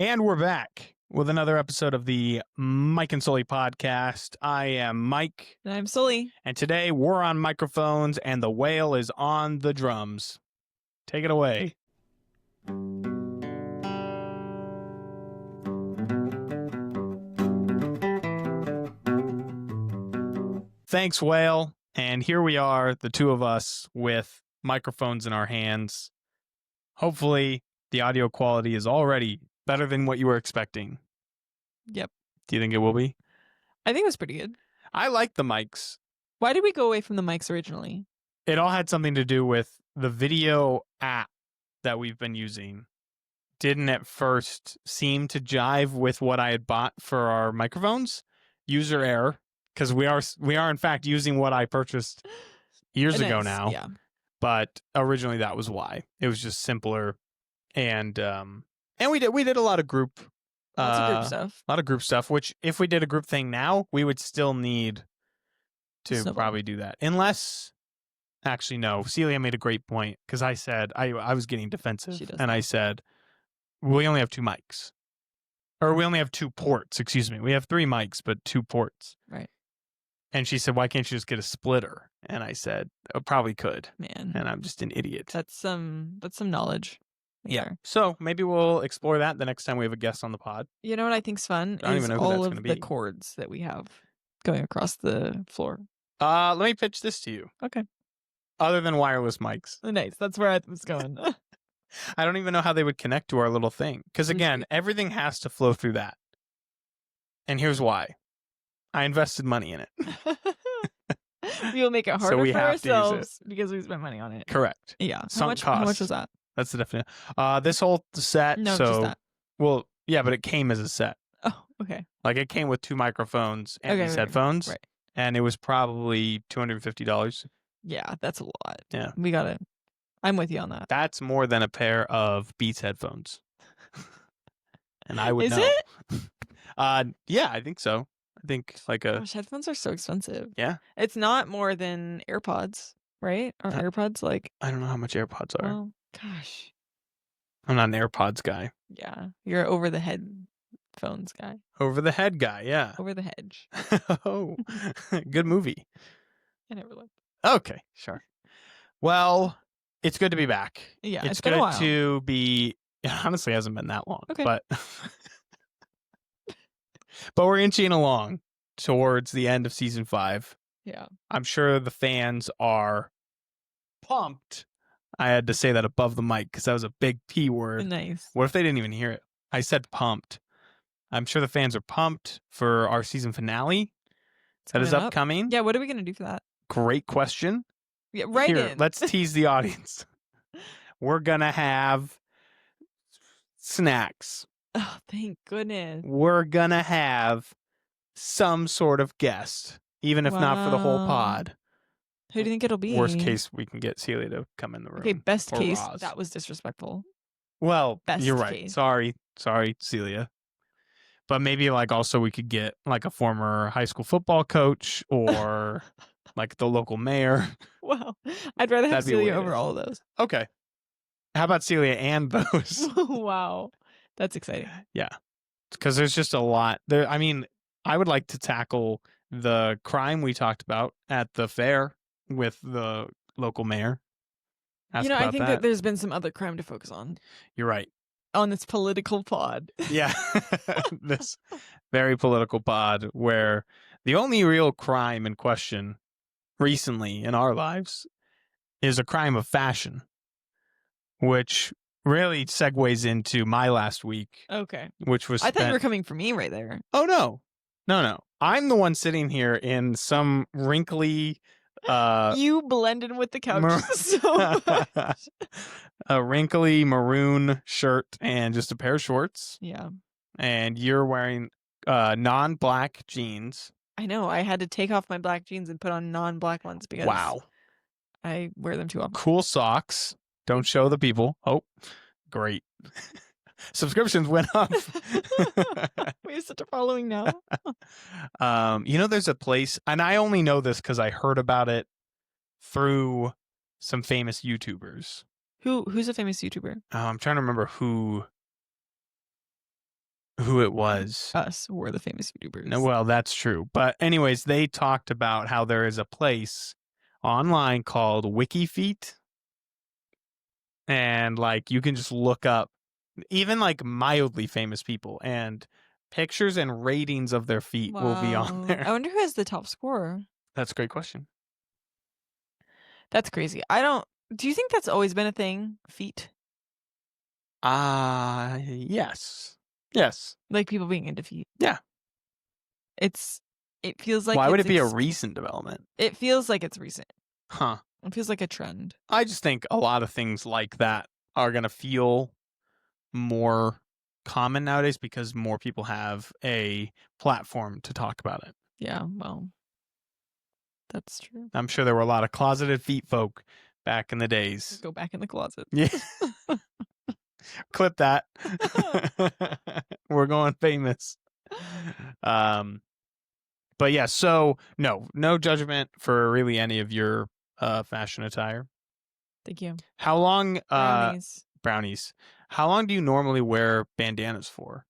And we're back with another episode of the Mike and Sully podcast. I am Mike. And I'm Sully. And today we're on microphones and the whale is on the drums. Take it away. Thanks, whale. And here we are, the two of us with microphones in our hands. Hopefully, the audio quality is already better than what you were expecting. Yep. Do you think it will be? I think it was pretty good. I like the mics. Why did we go away from the mics originally? It all had something to do with the video app that we've been using. Didn't at first seem to jive with what I had bought for our microphones. User error, because we are in fact using what I purchased years ago now. Yeah. But originally that was why. It was just simpler, and we did a lot of group. Lots of group stuff. A lot of group stuff, which if we did a group thing now, we would still need to probably do that. Unless, actually, no. Celia made a great point because I said, I was getting defensive. And I said, we only have two mics. Or we only have two ports, excuse me. We have three mics, but two ports. Right. And she said, why can't you just get a splitter? And I said, I probably could. Man. And I'm just an idiot. That's some knowledge. Yeah. There. So maybe we'll explore that the next time we have a guest on the pod. You know what I think's fun? I don't is even know who all that's of gonna the be. chords that we have going across the floor. Let me pitch this to you. Okay. Other than wireless mics. Nice. That's where I was going. I don't even know how they would connect to our little thing. Because again, everything has to flow through that. And here's why. I invested money in it. We will make it harder So we for have to use ourselves because we spent money on it. Correct. Yeah. Sunk How much cost. was that? That's the definition. This whole set. No, so, just that. Well, yeah, but it came as a set. Oh, okay. Like it came with two microphones and these right, headphones. Right. And it was probably $250. Yeah, that's a lot. Yeah. We got it. I'm with you on that. That's more than a pair of Beats headphones. And I would Is know. it? Yeah, I think so. I think like a... Gosh, headphones are so expensive. Yeah. It's not more than AirPods, right? Or AirPods like... I don't know how much AirPods are. Well, gosh. I'm not an AirPods guy. Yeah. You're over the head phones guy. Over the head guy, yeah. Over the hedge. Oh, good movie. I never looked. Okay, sure. Well, it's good to be back. Yeah, it's been good a while. to be... It honestly hasn't been that long. Okay. But we're inching along towards the end of season 5. Yeah. I'm sure the fans are pumped. I had to say that above the mic because that was a big P word. Nice. What if they didn't even hear it? I said pumped. I'm sure the fans are pumped for our season finale that is upcoming. Yeah, what are we going to do for that? Great question. Yeah, right Here, in. let's tease the audience. We're going to have snacks. Oh, thank goodness. We're going to have some sort of guest, even if not for the whole pod. Who do you think it'll be? Worst case, we can get Celia to come in the room. Okay, best case, Roz. that was disrespectful. Well, Best you're right. case. Sorry, Celia. But maybe like also we could get like a former high school football coach or like the local mayor. Wow. I'd rather have That'd be Celia weird. over all of those. Okay. How about Celia and those? Wow. That's exciting. Yeah. Because there's just a lot there. I mean, I would like to tackle the crime we talked about at the fair with the local mayor. Ask I about think that there's been some other crime to focus on. You're right. On this political pod. Yeah. This very political pod where the only real crime in question recently in our lives is a crime of fashion, which really segues into my last week. Okay. Which was I thought you were coming for me right there. Oh, no. No. I'm the one sitting here in some wrinkly... you blended with the couch so much. A wrinkly maroon shirt and just a pair of shorts. Yeah. And you're wearing non-black jeans. I know. I had to take off my black jeans and put on non-black ones because I wear them too often. Cool socks. Don't show the people. Oh, great. Subscriptions went up. We have such a following now. There's a place, and I only know this because I heard about it through some famous YouTubers. Who's a famous YouTuber? I'm trying to remember who who it was. Us were the famous YouTubers. No, well, that's true. But anyways, they talked about how there is a place online called WikiFeet. And like you can just look up even like mildly famous people, and pictures and ratings of their feet will be on there. I wonder who has the top score. That's a great question. That's crazy. Do you think that's always been a thing? Feet? Yes. Yes. Like people being into feet. Yeah. It feels like why would it be a recent development? It feels like it's recent. Huh. It feels like a trend. I just think a lot of things like that are going to feel more common nowadays because more people have a platform to talk about it. Yeah, well, that's true. I'm sure there were a lot of closeted feet folk back in the days. Go back in the closet. Yeah. Clip that. We're going famous. But yeah, so no judgment for really any of your fashion attire. Thank you. How long Brownies. How long do you normally wear bandanas for?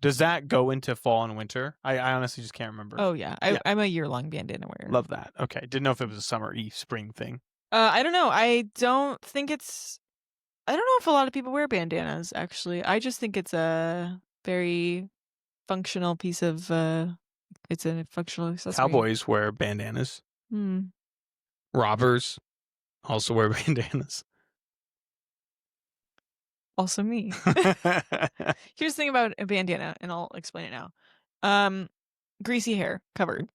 Does that go into fall and winter? I honestly just can't remember. Oh yeah. I'm a year-long bandana wearer. Love that. Okay. Didn't know if it was a summer spring thing. I don't know. I don't know if a lot of people wear bandanas, actually. I just think it's a very functional piece of it's a functional accessory. Cowboys wear bandanas. Robbers also wear bandanas. Also me. Here's the thing about a bandana, and I'll explain it now. Greasy hair covered.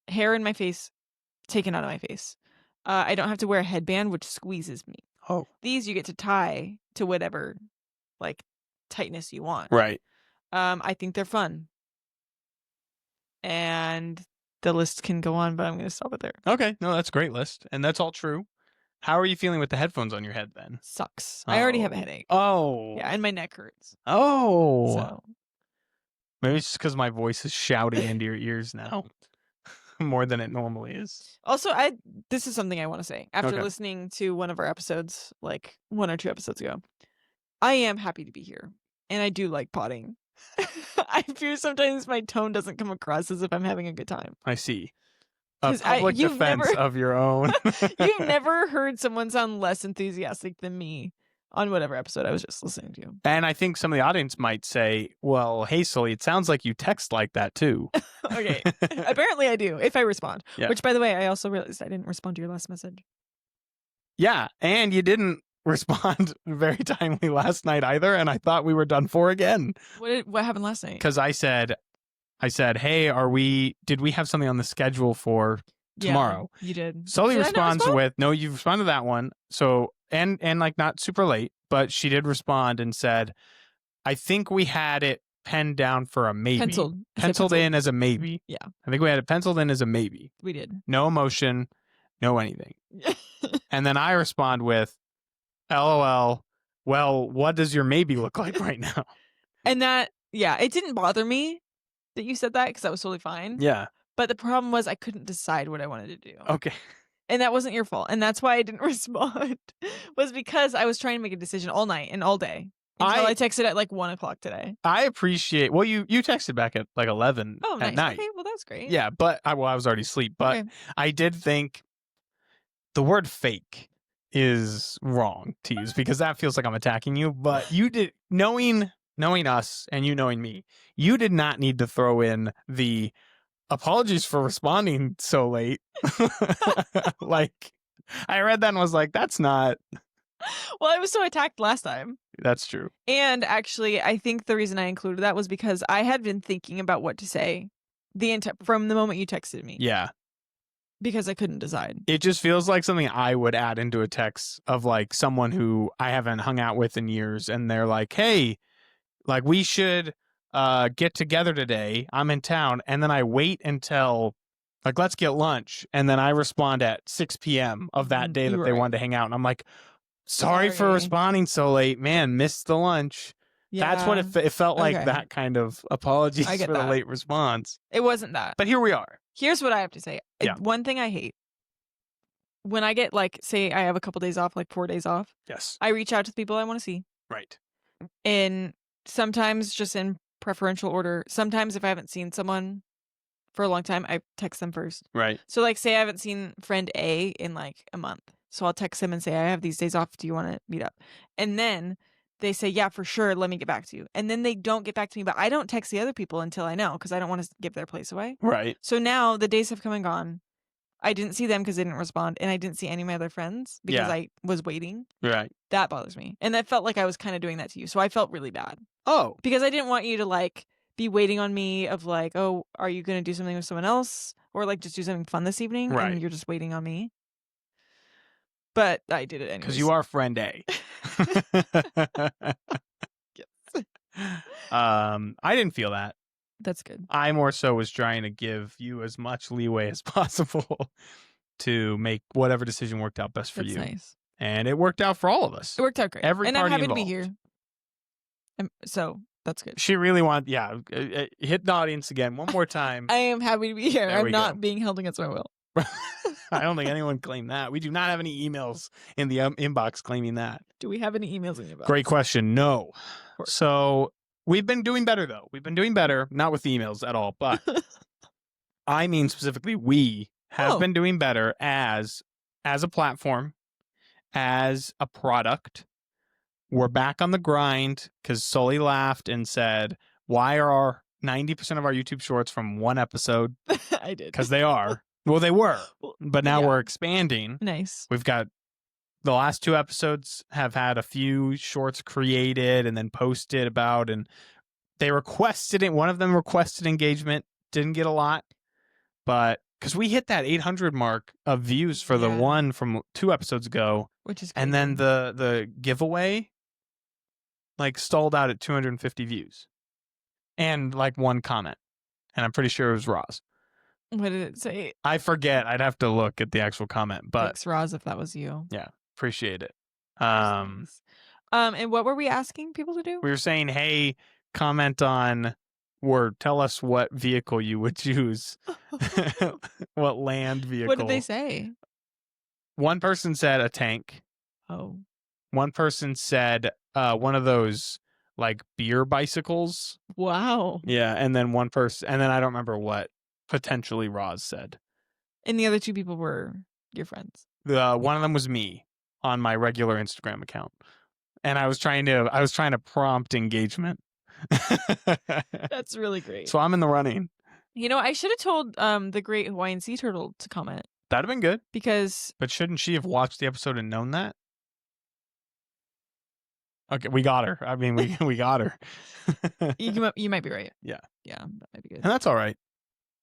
Hair in my face taken out of my face. I don't have to wear a headband, which squeezes me. Oh. These you get to tie to whatever like tightness you want. Right. I think they're fun. And the list can go on, but I'm going to stop it there. Okay. No, that's a great list. And that's all true. How are you feeling with the headphones on your head then? Sucks. I already have a headache. Oh. Yeah, and my neck hurts. Oh. So. Maybe it's just because my voice is shouting into your ears now. More than it normally is. Also, this is something I want to say. After listening to one of our episodes, like 1 or 2 episodes ago, I am happy to be here. And I do like potting. I fear sometimes my tone doesn't come across as if I'm having a good time. I see. A public defense of your own. You've never heard someone sound less enthusiastic than me on whatever episode I was just listening to. And I think some of the audience might say, well, hey, Sully, it sounds like you text like that too. Okay. Apparently I do, if I respond. Yeah. Which, by the way, I also realized I didn't respond to your last message. Yeah, and you didn't respond very timely last night either, and I thought we were done for again. What happened last night? Because I said, hey, did we have something on the schedule for tomorrow? Yeah, you did. Sully responds with, no, you responded to that one. So, and like not super late, but she did respond and said, I think we had it penned down for a maybe. Penciled in as a maybe. Yeah. I think we had it penciled in as a maybe. We did. No emotion, no anything. And then I respond with, LOL, well, what does your maybe look like right now? And it didn't bother me that you said that because that was totally fine. Yeah. But the problem was I couldn't decide what I wanted to do. Okay. And that wasn't your fault. And that's why I didn't respond, was because I was trying to make a decision all night and all day. Until I texted at like 1 o'clock today. I appreciate, well, you texted back at like 11 at night. Okay, well, that's great. Yeah, but I was already asleep. But I did think the word fake is wrong to use because that feels like I'm attacking you. But you did, knowing us and you knowing me, you did not need to throw in the apologies for responding so late. Like, I read that and was like, that's not. Well, I was so attacked last time. That's true. And actually, I think the reason I included that was because I had been thinking about what to say from the moment you texted me. Yeah. Because I couldn't decide. It just feels like something I would add into a text of like someone who I haven't hung out with in years. And they're like, hey, like we should get together today. I'm in town. And then I wait until like, let's get lunch. And then I respond at 6 p.m. of that day that they wanted to hang out. And I'm like, sorry for responding so late. Man, missed the lunch. Yeah. That's what it felt like, that kind of apologies for the late response. It wasn't that. But here we are. Here's what I have to say. Yeah. One thing I hate. When I get like, say I have a couple days off, like 4 days off. Yes. I reach out to the people I want to see. Right. And sometimes just in preferential order. Sometimes if I haven't seen someone for a long time, I text them first. Right. So like say I haven't seen friend A in like a month. So I'll text them and say, I have these days off. Do you want to meet up? And then they say, yeah, for sure. Let me get back to you. And then they don't get back to me, but I don't text the other people until I know because I don't want to give their place away. Right. So now the days have come and gone. I didn't see them because they didn't respond. And I didn't see any of my other friends because I was waiting. Right. That bothers me. And that felt like I was kind of doing that to you. So I felt really bad. Oh. Because I didn't want you to like be waiting on me of like, oh, are you going to do something with someone else? Or like just do something fun this evening. Right. And you're just waiting on me. But I did it anyways. Because you are friend A. Yes. I didn't feel that. That's good. I more so was trying to give you as much leeway as possible to make whatever decision worked out best for you. That's nice. And it worked out for all of us. It worked out great. Every and party I'm happy involved. to be here. So that's good. She really wanted, hit the audience again one more time. I am happy to be here. There I'm we not go. being held against my will. I don't think anyone claimed that. We do not have any emails in the inbox claiming that. Do we have any emails in the inbox? Great question. No. So we've been doing better, though. We've been doing better, not with the emails at all, but I mean specifically we have been doing better as a platform, as a product. We're back on the grind because Sully laughed and said, why are 90% of our YouTube shorts from one episode? I did. Because they are. Well, they were, but now we're expanding. Nice. We've got the last 2 episodes have had a few shorts created and then posted about, and they requested it. One of them requested engagement, didn't get a lot, but because we hit that 800 mark of views for the one from 2 episodes ago, which is crazy. And then the giveaway like stalled out at 250 views and like 1 comment, and I'm pretty sure it was Roz. What did it say? I forget. I'd have to look at the actual comment, but thanks, Roz, if that was you. Yeah, appreciate it. And what were we asking people to do? We were saying, hey, comment on or tell us what vehicle you would choose. What land vehicle. What did they say? One person said a tank. Oh. One person said one of those like beer bicycles. Wow. Yeah, and then one person, and then I don't remember what potentially Roz said. And the other 2 people were your friends. One of them was me on my regular Instagram account, and I was trying to prompt engagement. That's really great. So I'm in the running. You know, I should have told the Great Hawaiian Sea Turtle to comment. That'd have been good. But shouldn't she have watched the episode and known that? Okay, we got her. I mean, we got her. You might be right. Yeah. Yeah, that might be good. And that's all right.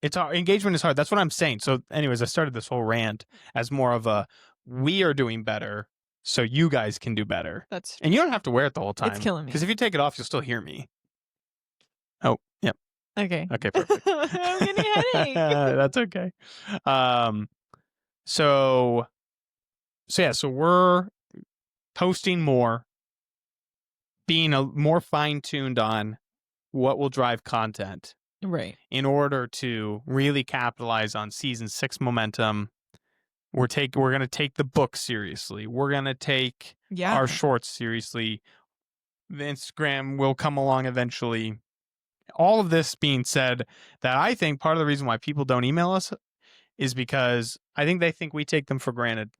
Engagement is hard. That's what I'm saying. So anyways, I started this whole rant as more of a, we are doing better, so you guys can do better. That's true. And you don't have to wear it the whole time. It's killing me. Because if you take it off, you'll still hear me. Oh, yep. Okay. Okay, perfect. I'm getting a headache. That's okay. So we're posting more, being more fine-tuned on what will drive content. Right. In order to really capitalize on season 6 momentum. We're going to take the book seriously. We're going to take our shorts seriously. The Instagram will come along eventually. All of this being said, that I think part of the reason why people don't email us is because I think they think we take them for granted.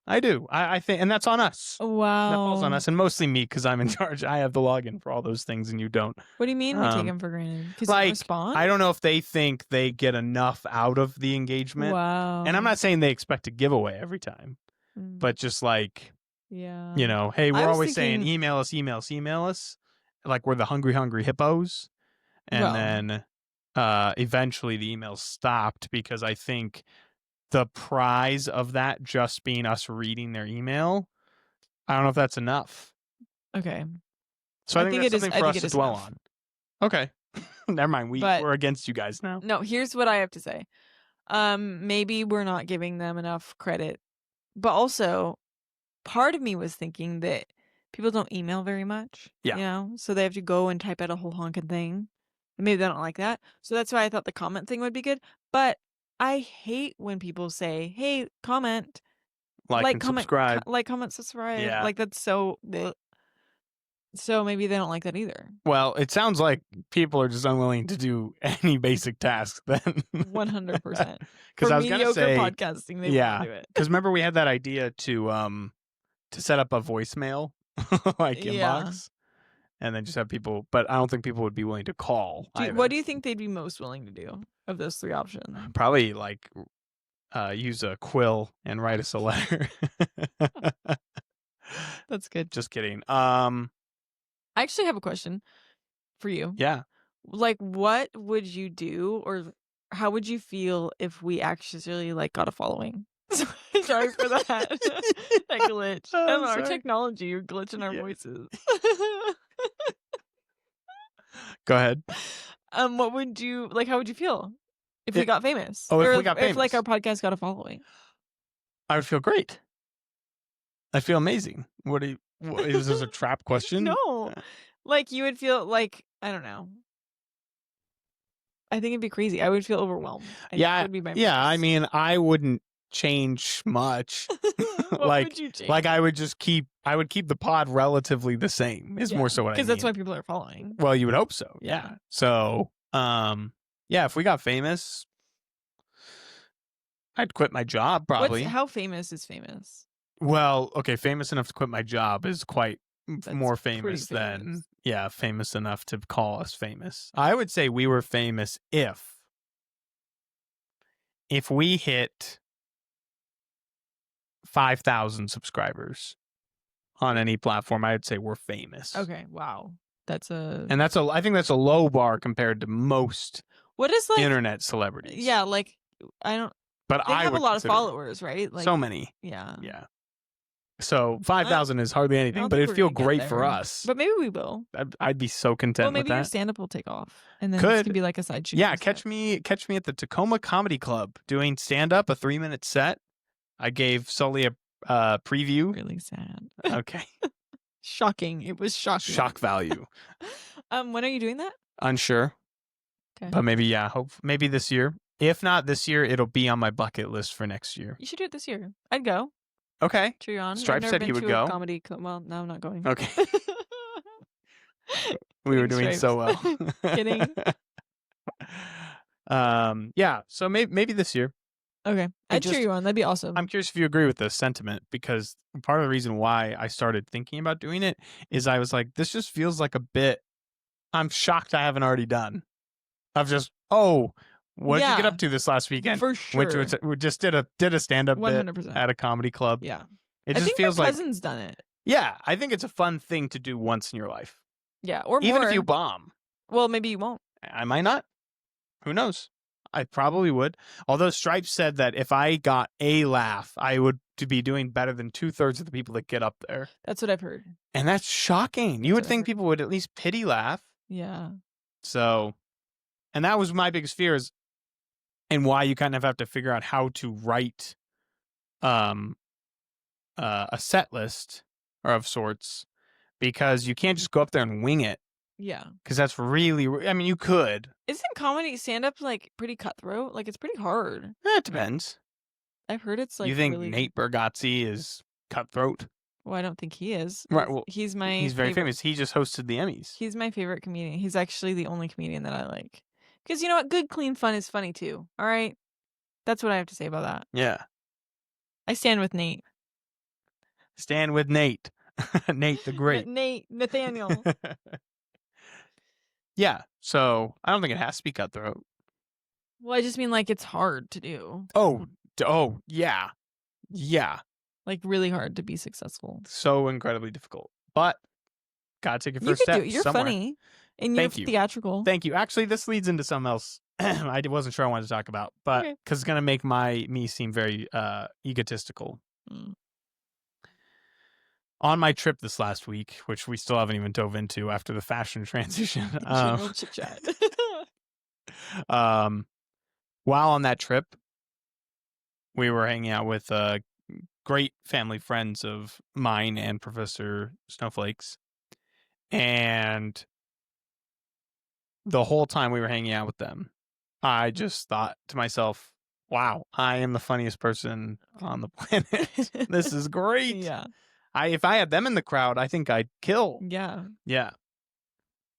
I do. I think, and that's on us. Wow. That falls on us, and mostly me because I'm in charge. I have the login for all those things, and you don't. What do you mean we take them for granted? Because like, you respond? I don't know if they think they get enough out of the engagement. Wow. And I'm not saying they expect a giveaway every time, but just like, you know, hey, we're always saying email us. Like we're the hungry hippos. And then eventually the emails stopped because I think the prize of that just being us reading their email, I don't know if that's enough. Okay. So I think that's something for us to dwell on. Okay. Never mind. We're against you guys now. No, here's what I have to say. Maybe we're not giving them enough credit. But also, part of me was thinking that people don't email very much. Yeah. You know? So they have to go and type out a whole honking thing. Maybe they don't like that. So that's why I thought the comment thing would be good. But I hate when people say, hey, comment. Like and comment, subscribe. Like, comment, subscribe. Yeah. Like, that's so... Bleh. So maybe they don't like that either. Well, it sounds like people are just unwilling to do any basic task then. 100%. Because I was going to say podcasting, they won't do it. Because remember we had that idea to set up a voicemail inbox and then just have people, but I don't think people would be willing to call. What do you think they'd be most willing to do of those 3 options? Probably like use a quill and write us a letter. That's good. Just kidding. I actually have a question for you. Yeah. Like, what would you do, or how would you feel if we actually like got a following? Sorry for that. That glitch. I don't know, our technology, you're glitching our voices. Go ahead. What would you like? How would you feel if we got famous? Oh, if we got famous, if like our podcast got a following, I would feel great. I'd feel amazing. Is this a trap question? No, like you would feel like, I don't know. I think it'd be crazy. I would feel overwhelmed. It would be my I mean, I wouldn't change much. What would you change? Like I would keep the pod relatively the same. Is more so what I mean. Because that's why people are following. Well, you would hope so. Yeah. So, if we got famous, I'd quit my job probably. How famous is famous? Well, okay, famous enough to quit my job is quite more famous than famous enough to call us famous. I would say we were famous if we hit 5,000 subscribers on any platform. I'd say we're famous. Okay, wow, I think that's a low bar compared to most. What is internet celebrities? Yeah, like I don't. But they have a lot of followers, right? Like so many. Yeah. So 5,000 is hardly anything, but it'd feel great for us. But maybe we will. I'd be so content with that. Well, maybe your stand-up will take off, and then this could be like a side show. Yeah, catch me at the Tacoma Comedy Club doing stand-up, a 3-minute set. I gave Sully a preview. Really sad. Okay. Shocking. It was shocking. Shock value. When are you doing that? Unsure. Okay. But maybe maybe this year. If not this year, it'll be on my bucket list for next year. You should do it this year. I'd go. Okay. Cheer you on. Stripe said he would go. Comedy well, no, I'm not going. Okay. We were doing so well. Kidding. So maybe this year. Okay. I'd cheer you on. That'd be awesome. I'm curious if you agree with this sentiment, because part of the reason why I started thinking about doing it is I was like, this just feels like a bit. I'm shocked I haven't already done. I've just, what did you get up to this last weekend? For sure. We just did a stand-up 100%. bit at a comedy club. Yeah. It just feels like my cousin's done it. Yeah, I think it's a fun thing to do once in your life. Yeah, or more. Even if you bomb. Well, maybe you won't. I might not. Who knows? I probably would. Although Stripe said that if I got a laugh, I would be doing better than 2/3 of the people that get up there. That's what I've heard. And that's shocking. You would think people would at least pity laugh. Yeah. So, and that was my biggest fear, is, and why you kind of have to figure out how to write a set list or of sorts, because you can't just go up there and wing it. Yeah. Because that's really, I mean, you could. Isn't comedy stand-up like pretty cutthroat? Like, it's pretty hard. It depends. I've heard it's like. You think really... Nate Bargatze is cutthroat? Well, I don't think he is. Right. Well, he's very famous. He just hosted the Emmys. He's my favorite comedian. He's actually the only comedian that I like. Because you know what? Good, clean fun is funny too. All right. That's what I have to say about that. Yeah. I stand with Nate. Stand with Nate. Nate the Great. Nathaniel. Yeah. So I don't think it has to be cutthroat. Well, I just mean like it's hard to do. Oh, yeah. Yeah. Like really hard to be successful. So incredibly difficult. But gotta take your first step. You're somewhere. Funny. And you're theatrical. Thank you. Actually, this leads into something else I wasn't sure I wanted to talk about, but because it's going to make me seem very egotistical. Mm. On my trip this last week, which we still haven't even dove into after the fashion transition. General chit-chat. While on that trip, we were hanging out with great family friends of mine and Professor Snowflake's. And the whole time we were hanging out with them, I just thought to myself, wow, I am the funniest person on the planet. This is great. Yeah. if I had them in the crowd, I think I'd kill. Yeah. Yeah.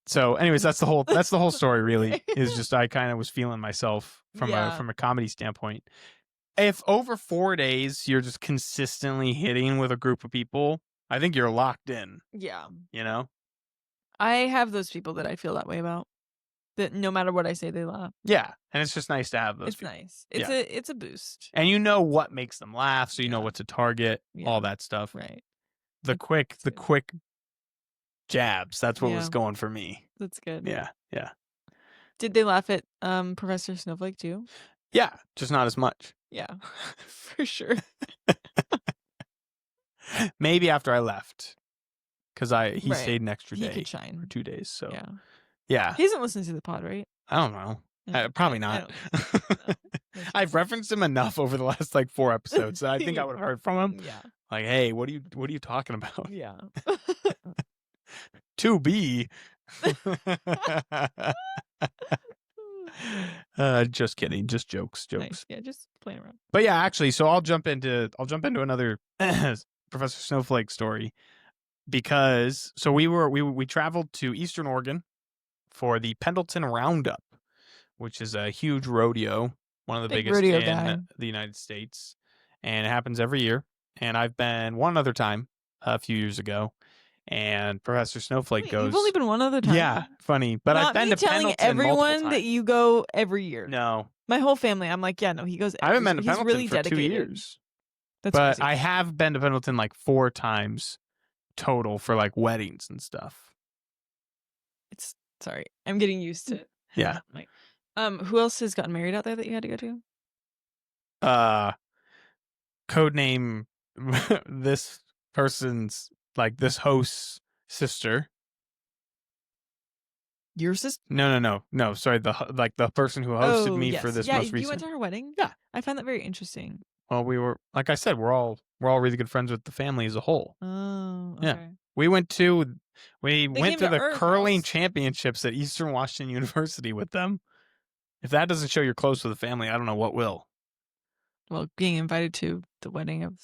So, anyways, that's the whole story. Really, is just I kind of was feeling myself from a comedy standpoint. If over 4 days you're just consistently hitting with a group of people, I think you're locked in. Yeah. You know? I have those people that I feel that way about. That no matter what I say, they laugh. Yeah, and it's just nice to have those. It's people. nice. It's a boost. And you know what makes them laugh, so you know what to target, all that stuff. Right. The quick jabs. That's what was going for me. That's good. Yeah, yeah. Did they laugh at Professor Snowflake too? Yeah, just not as much. Yeah, for sure. Maybe after I left, because he stayed an extra day. He could shine for 2 days. So yeah. He doesn't listen to the pod, right? I don't know. Probably not. I've referenced him enough over the last 4 episodes that I think I would have heard from him. Yeah. Like, hey, what are you talking about? Yeah. To be. Just kidding. Just jokes. Nice. Yeah, just playing around. But yeah, actually, so I'll jump into another Professor Snowflake story, because we traveled to Eastern Oregon for the Pendleton Roundup, which is a huge rodeo, one of the biggest in the United States, and it happens every year. And I've been one other time a few years ago, and Professor Snowflake goes. You've only been one other time. Yeah, funny, but I've been to Pendleton everyone that you go every year. No, my whole family. I'm like, yeah, no, he goes. I haven't been to Pendleton really for dedicated. 2 years. That's but crazy. I have been to Pendleton 4 times total for weddings and stuff. Sorry, I'm getting used to. Yeah. Who else has gotten married out there that you had to go to? Codename this person's this host's sister. Your sister? No. Sorry, the person who hosted me for this most recent. Yeah, you went to her wedding. Yeah, I find that very interesting. Well, we were, like I said, we're all really good friends with the family as a whole. Oh, okay. Yeah. We went to the curling house. championships at Eastern Washington University with them. If that doesn't show you're close to the family, I don't know what will. Well, being invited to the wedding of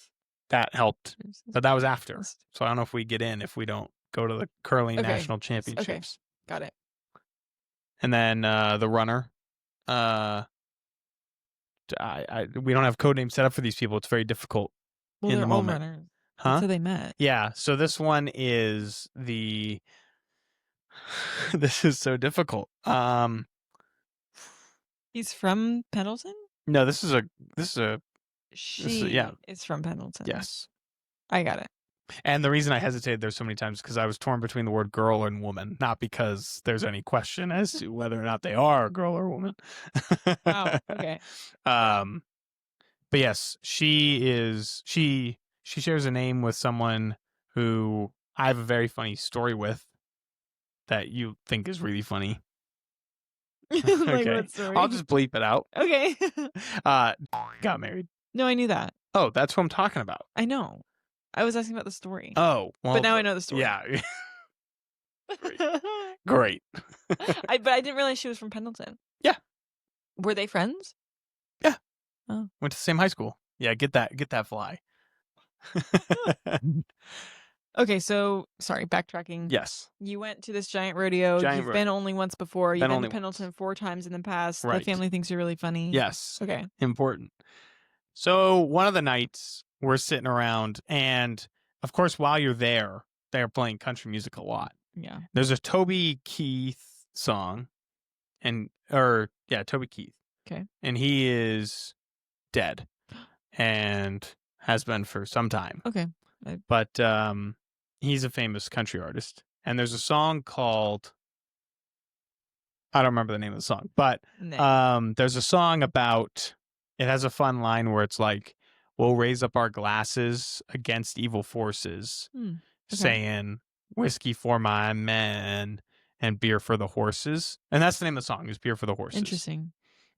that helped, but that was after. So I don't know if we get in if we don't go to the curling national championships. Okay, got it. And then the runner. We don't have code names set up for these people. It's very difficult in the moment. Runners. Huh? That's how they met. Yeah. So this one is this is so difficult. He's from Pendleton? No, this is She is from Pendleton. Yes. I got it. And the reason I hesitated there so many times because I was torn between the word girl and woman, not because there's any question as to whether or not they are a girl or woman. Oh, okay. But yes, she shares a name with someone who I have a very funny story with that you think is really funny. Okay. What story? I'll just bleep it out. Okay. Got married. No, I knew that. Oh, that's what I'm talking about. I know. I was asking about the story. Oh, well, but now I know the story. Yeah. Great. But I didn't realize she was from Pendleton. Yeah. Were they friends? Yeah. Oh. Went to the same high school. Yeah, get that fly. Okay, so sorry, backtracking. Yes. You went to this giant rodeo. You've been only once before. You've been to Pendleton 4 times in the past. Right. The family thinks you're really funny. Yes. Okay. Important. So one of the nights we're sitting around, and of course, while you're there, they're playing country music a lot. Yeah. There's a Toby Keith song, Toby Keith. Okay. And he is dead, and has been for some time. Okay. But he's a famous country artist, and there's a song called, I don't remember the name of the song, but there's a song about, it has a fun line where it's like, we'll raise up our glasses against evil forces, saying whiskey for my men and beer for the horses. And that's the name of the song, is Beer for the Horses. Interesting.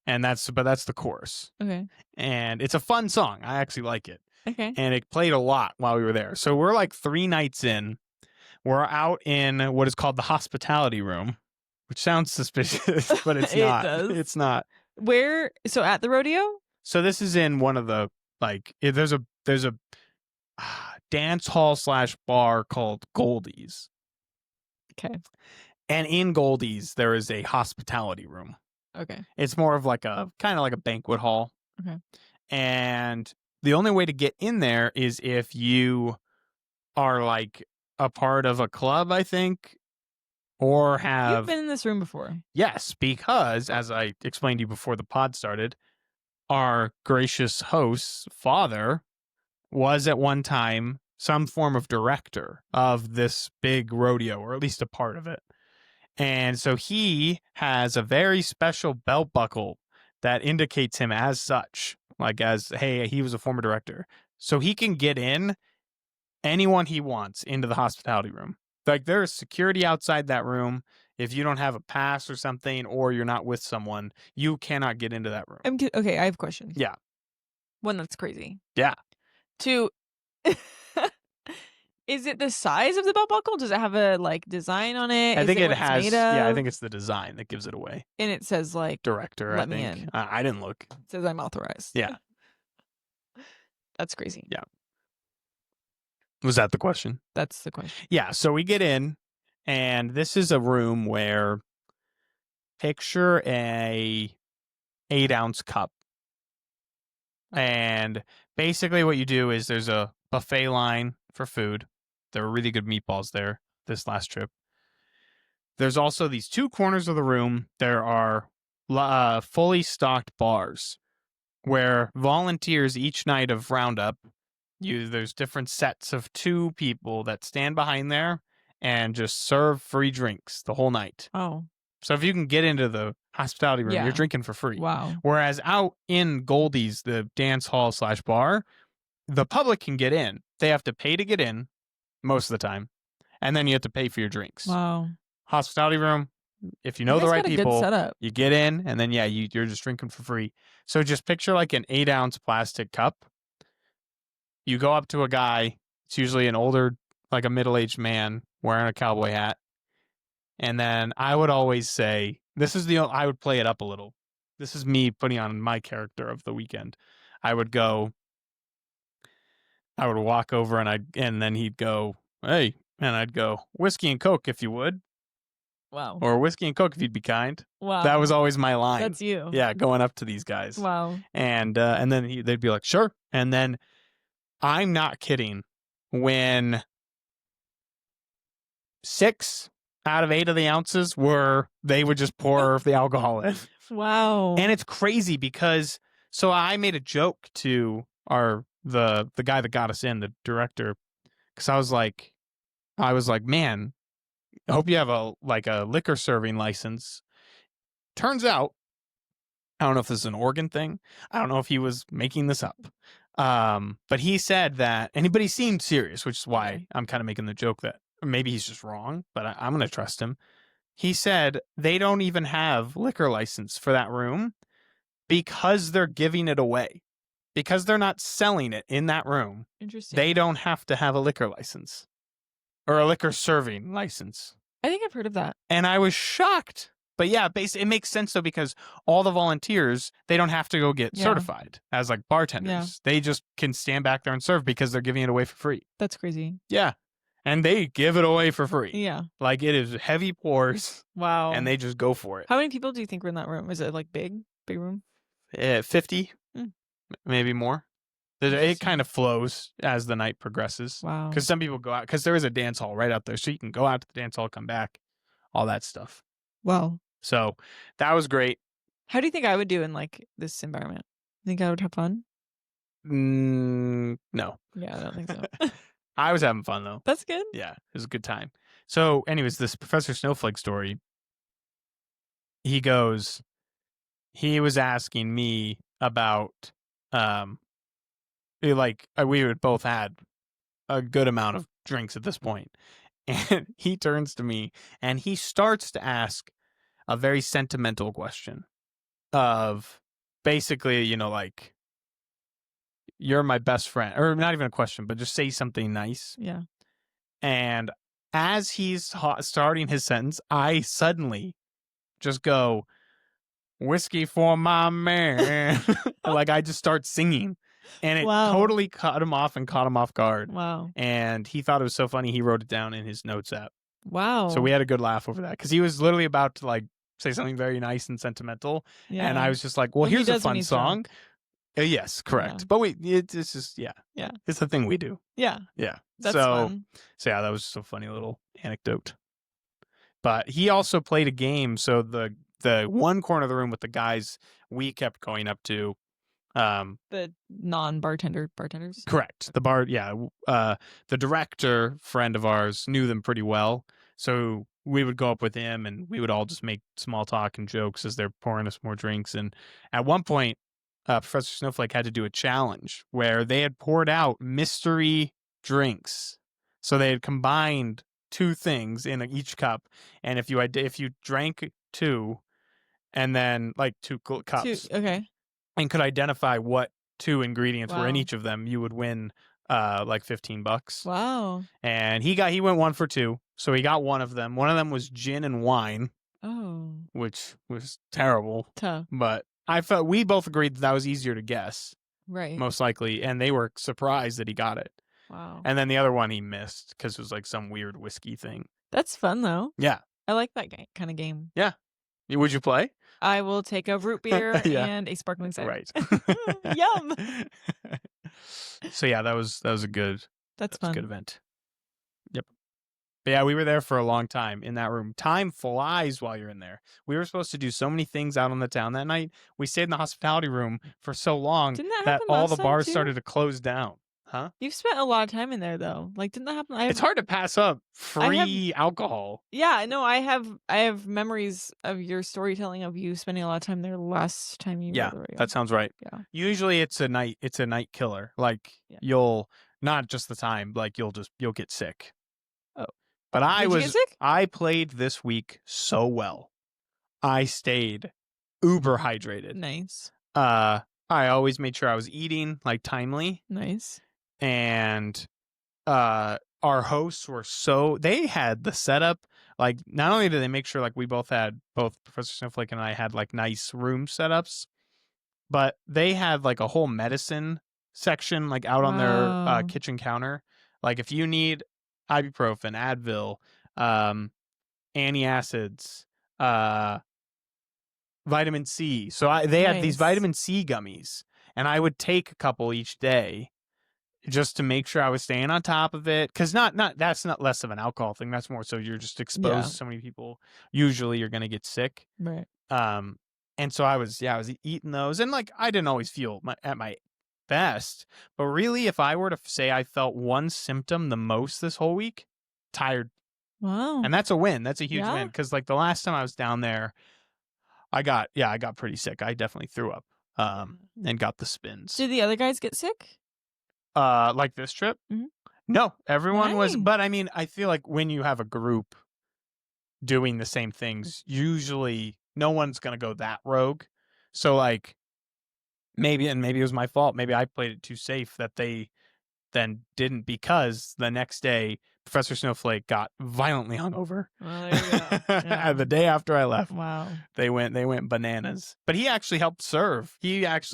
And that's the chorus. Okay. And it's a fun song. I actually like it. Okay. And it played a lot while we were there. So we're 3 nights in. We're out in what is called the hospitality room, which sounds suspicious, but it's not. Does. It's not. Where? So at the rodeo? So this is in one of the, there's a dance hall / bar called Goldie's. Okay. And in Goldie's, there is a hospitality room. Okay. It's more of like a kind of like a banquet hall. Okay. And the only way to get in there is if you are like a part of a club, I think, or have. You've been in this room before. Yes, because as I explained to you before the pod started, our gracious host's father was at one time some form of director of this big rodeo, or at least a part of it. And so he has a very special belt buckle that indicates him as such, like as, hey, he was a former director. So he can get in anyone he wants into the hospitality room. Like there's security outside that room. If you don't have a pass or something, or you're not with someone, you cannot get into that room. Okay, I have questions. Yeah. One, that's crazy. Yeah. Two, is it the size of the belt buckle? Does it have a like design on it? I think it has. Yeah, I think it's the design that gives it away. And it says like director. Let I think. me in. I didn't look. It says I'm authorized. Yeah. That's crazy. Yeah. Was that the question? That's the question. Yeah. So we get in, and this is a room where picture a 8-ounce cup. And basically what you do is there's a buffet line for food. There were really good meatballs there this last trip. There's also these two corners of the room. There are fully stocked bars where volunteers each night of Roundup, there's different sets of 2 people that stand behind there and just serve free drinks the whole night. Oh. So if you can get into the hospitality room, you're drinking for free. Wow. Whereas out in Goldie's, the dance hall / bar, the public can get in. They have to pay to get in most of the time. And then you have to pay for your drinks. Wow. Hospitality room, if you know the right people, good setup. you get in, and then, you're just drinking for free. So just picture like an 8-ounce plastic cup. You go up to a guy. It's usually an older, like a middle-aged man wearing a cowboy hat. And then I would always say, I would play it up a little. This is me putting on my character of the weekend. I would walk over and then he'd go, hey, and I'd go, whiskey and Coke if you would. Wow. Or whiskey and Coke if you'd be kind. Wow. That was always my line. That's you. Yeah, going up to these guys. Wow. And then they'd be like, sure. And then I'm not kidding. When 6 out of 8 of the ounces they would just pour the alcohol in. Wow. And it's crazy because, so I made a joke to the guy that got us in, the director, because I was like, man, I hope you have a liquor serving license. Turns out, I don't know if this is an Oregon thing. I don't know if he was making this up. But he said that, but he seemed serious, which is why I'm kind of making the joke that maybe he's just wrong, but I'm going to trust him. He said they don't even have liquor license for that room because they're giving it away. Because they're not selling it in that room. Interesting. They don't have to have a liquor license or a liquor serving license. I think I've heard of that. And I was shocked. But yeah, basically, it makes sense, though, because all the volunteers, they don't have to go get certified as like bartenders. Yeah. They just can stand back there and serve because they're giving it away for free. That's crazy. Yeah. And they give it away for free. Yeah. Like it is heavy pours. Wow. And they just go for it. How many people do you think were in that room? Is it like big room? 50, maybe more. It kind of flows as the night progresses. Wow. Because some people go out, because there is a dance hall right out there. So you can go out to the dance hall, come back, all that stuff. Wow. So that was great. How do you think I would do in like this environment? Think I would have fun? No. Yeah, I don't think so. I was having fun, though. That's good. Yeah, it was a good time. So anyways, this Professor Snowflake story, he was asking me about, we had both had a good amount of drinks at this point. And he turns to me and he starts to ask a very sentimental question of basically, you're my best friend, or not even a question, but just say something nice. Yeah. And as he's starting his sentence, I suddenly just go, whiskey for my man. I just start singing. And it Wow. totally cut him off and caught him off guard. Wow. And he thought it was so funny, he wrote it down in his notes app. Wow. So we had a good laugh over that because he was literally about to like say something very nice and sentimental. Yeah. And I was just like, well, here's a fun song. Drunk. Yes, correct. Yeah. But it's just, Yeah. It's the thing we do. Yeah. Yeah. That's fun. So yeah, that was just a funny little anecdote. But he also played a game. So the one corner of the room with the guys we kept going up to. The bartenders. Correct. The director friend of ours knew them pretty well. So we would go up with him and we would all just make small talk and jokes as they're pouring us more drinks. And at one point, Professor Snowflake had to do a challenge where they had poured out mystery drinks. So they had combined two things in each cup. And if you drank two and then like two cups. Okay. And could identify what two ingredients were in each of them, you would win like $15. Wow. And he went 1 for 2. So he got one of them. One of them was gin and wine. Oh. Which was terrible. Tough. But we both agreed that was easier to guess. Right. Most likely. And they were surprised that he got it. Wow. And then the other one he missed because it was like some weird whiskey thing. That's fun though. Yeah. I like that kind of game. Yeah. Would you play? I will take a root beer and a sparkling cider. Right. Yum. So yeah, that was a good. That's fun. A good event. Yep. But yeah, we were there for a long time in that room. Time flies while you're in there. We were supposed to do so many things out on the town that night. We stayed in the hospitality room for so long that all the bars started to close down. Huh? You've spent a lot of time in there though. Like, didn't that happen? It's hard to pass up free alcohol. Yeah, no, I have memories of your storytelling of you spending a lot of time there last time you were there. That sounds right. Yeah. Usually it's a night killer. Like you'll not just the time, like you'll get sick. Oh. But Did you get sick? I played this week so well. I stayed uber hydrated. Nice. I always made sure I was eating like timely. Nice. And our hosts were they had the setup, like not only did they make sure like both Professor Snowflake and I had like nice room setups, but they had like a whole medicine section like out on their kitchen counter. Like if you need ibuprofen, Advil, antacids, vitamin C. So they had these vitamin C gummies, and I would take a couple each day just to make sure I was staying on top of it. Because that's not less of an alcohol thing. That's more so you're just exposed to so many people. Usually you're going to get sick. Right. And so I was eating those. And like, I didn't always feel at my best. But really, if I were to say I felt one symptom the most this whole week, tired. Wow. And that's a win. That's a huge win. Because like the last time I was down there, I got pretty sick. I definitely threw up and got the spins. Did the other guys get sick? Like this trip? Mm-hmm. No, everyone was. But I mean, I feel like when you have a group doing the same things, usually no one's going to go that rogue. So like maybe it was my fault. Maybe I played it too safe that they then didn't, because the next day Professor Snowflake got violently hungover. Well, there you go. Yeah. The day after I left. Wow. They went bananas. But he actually helped serve.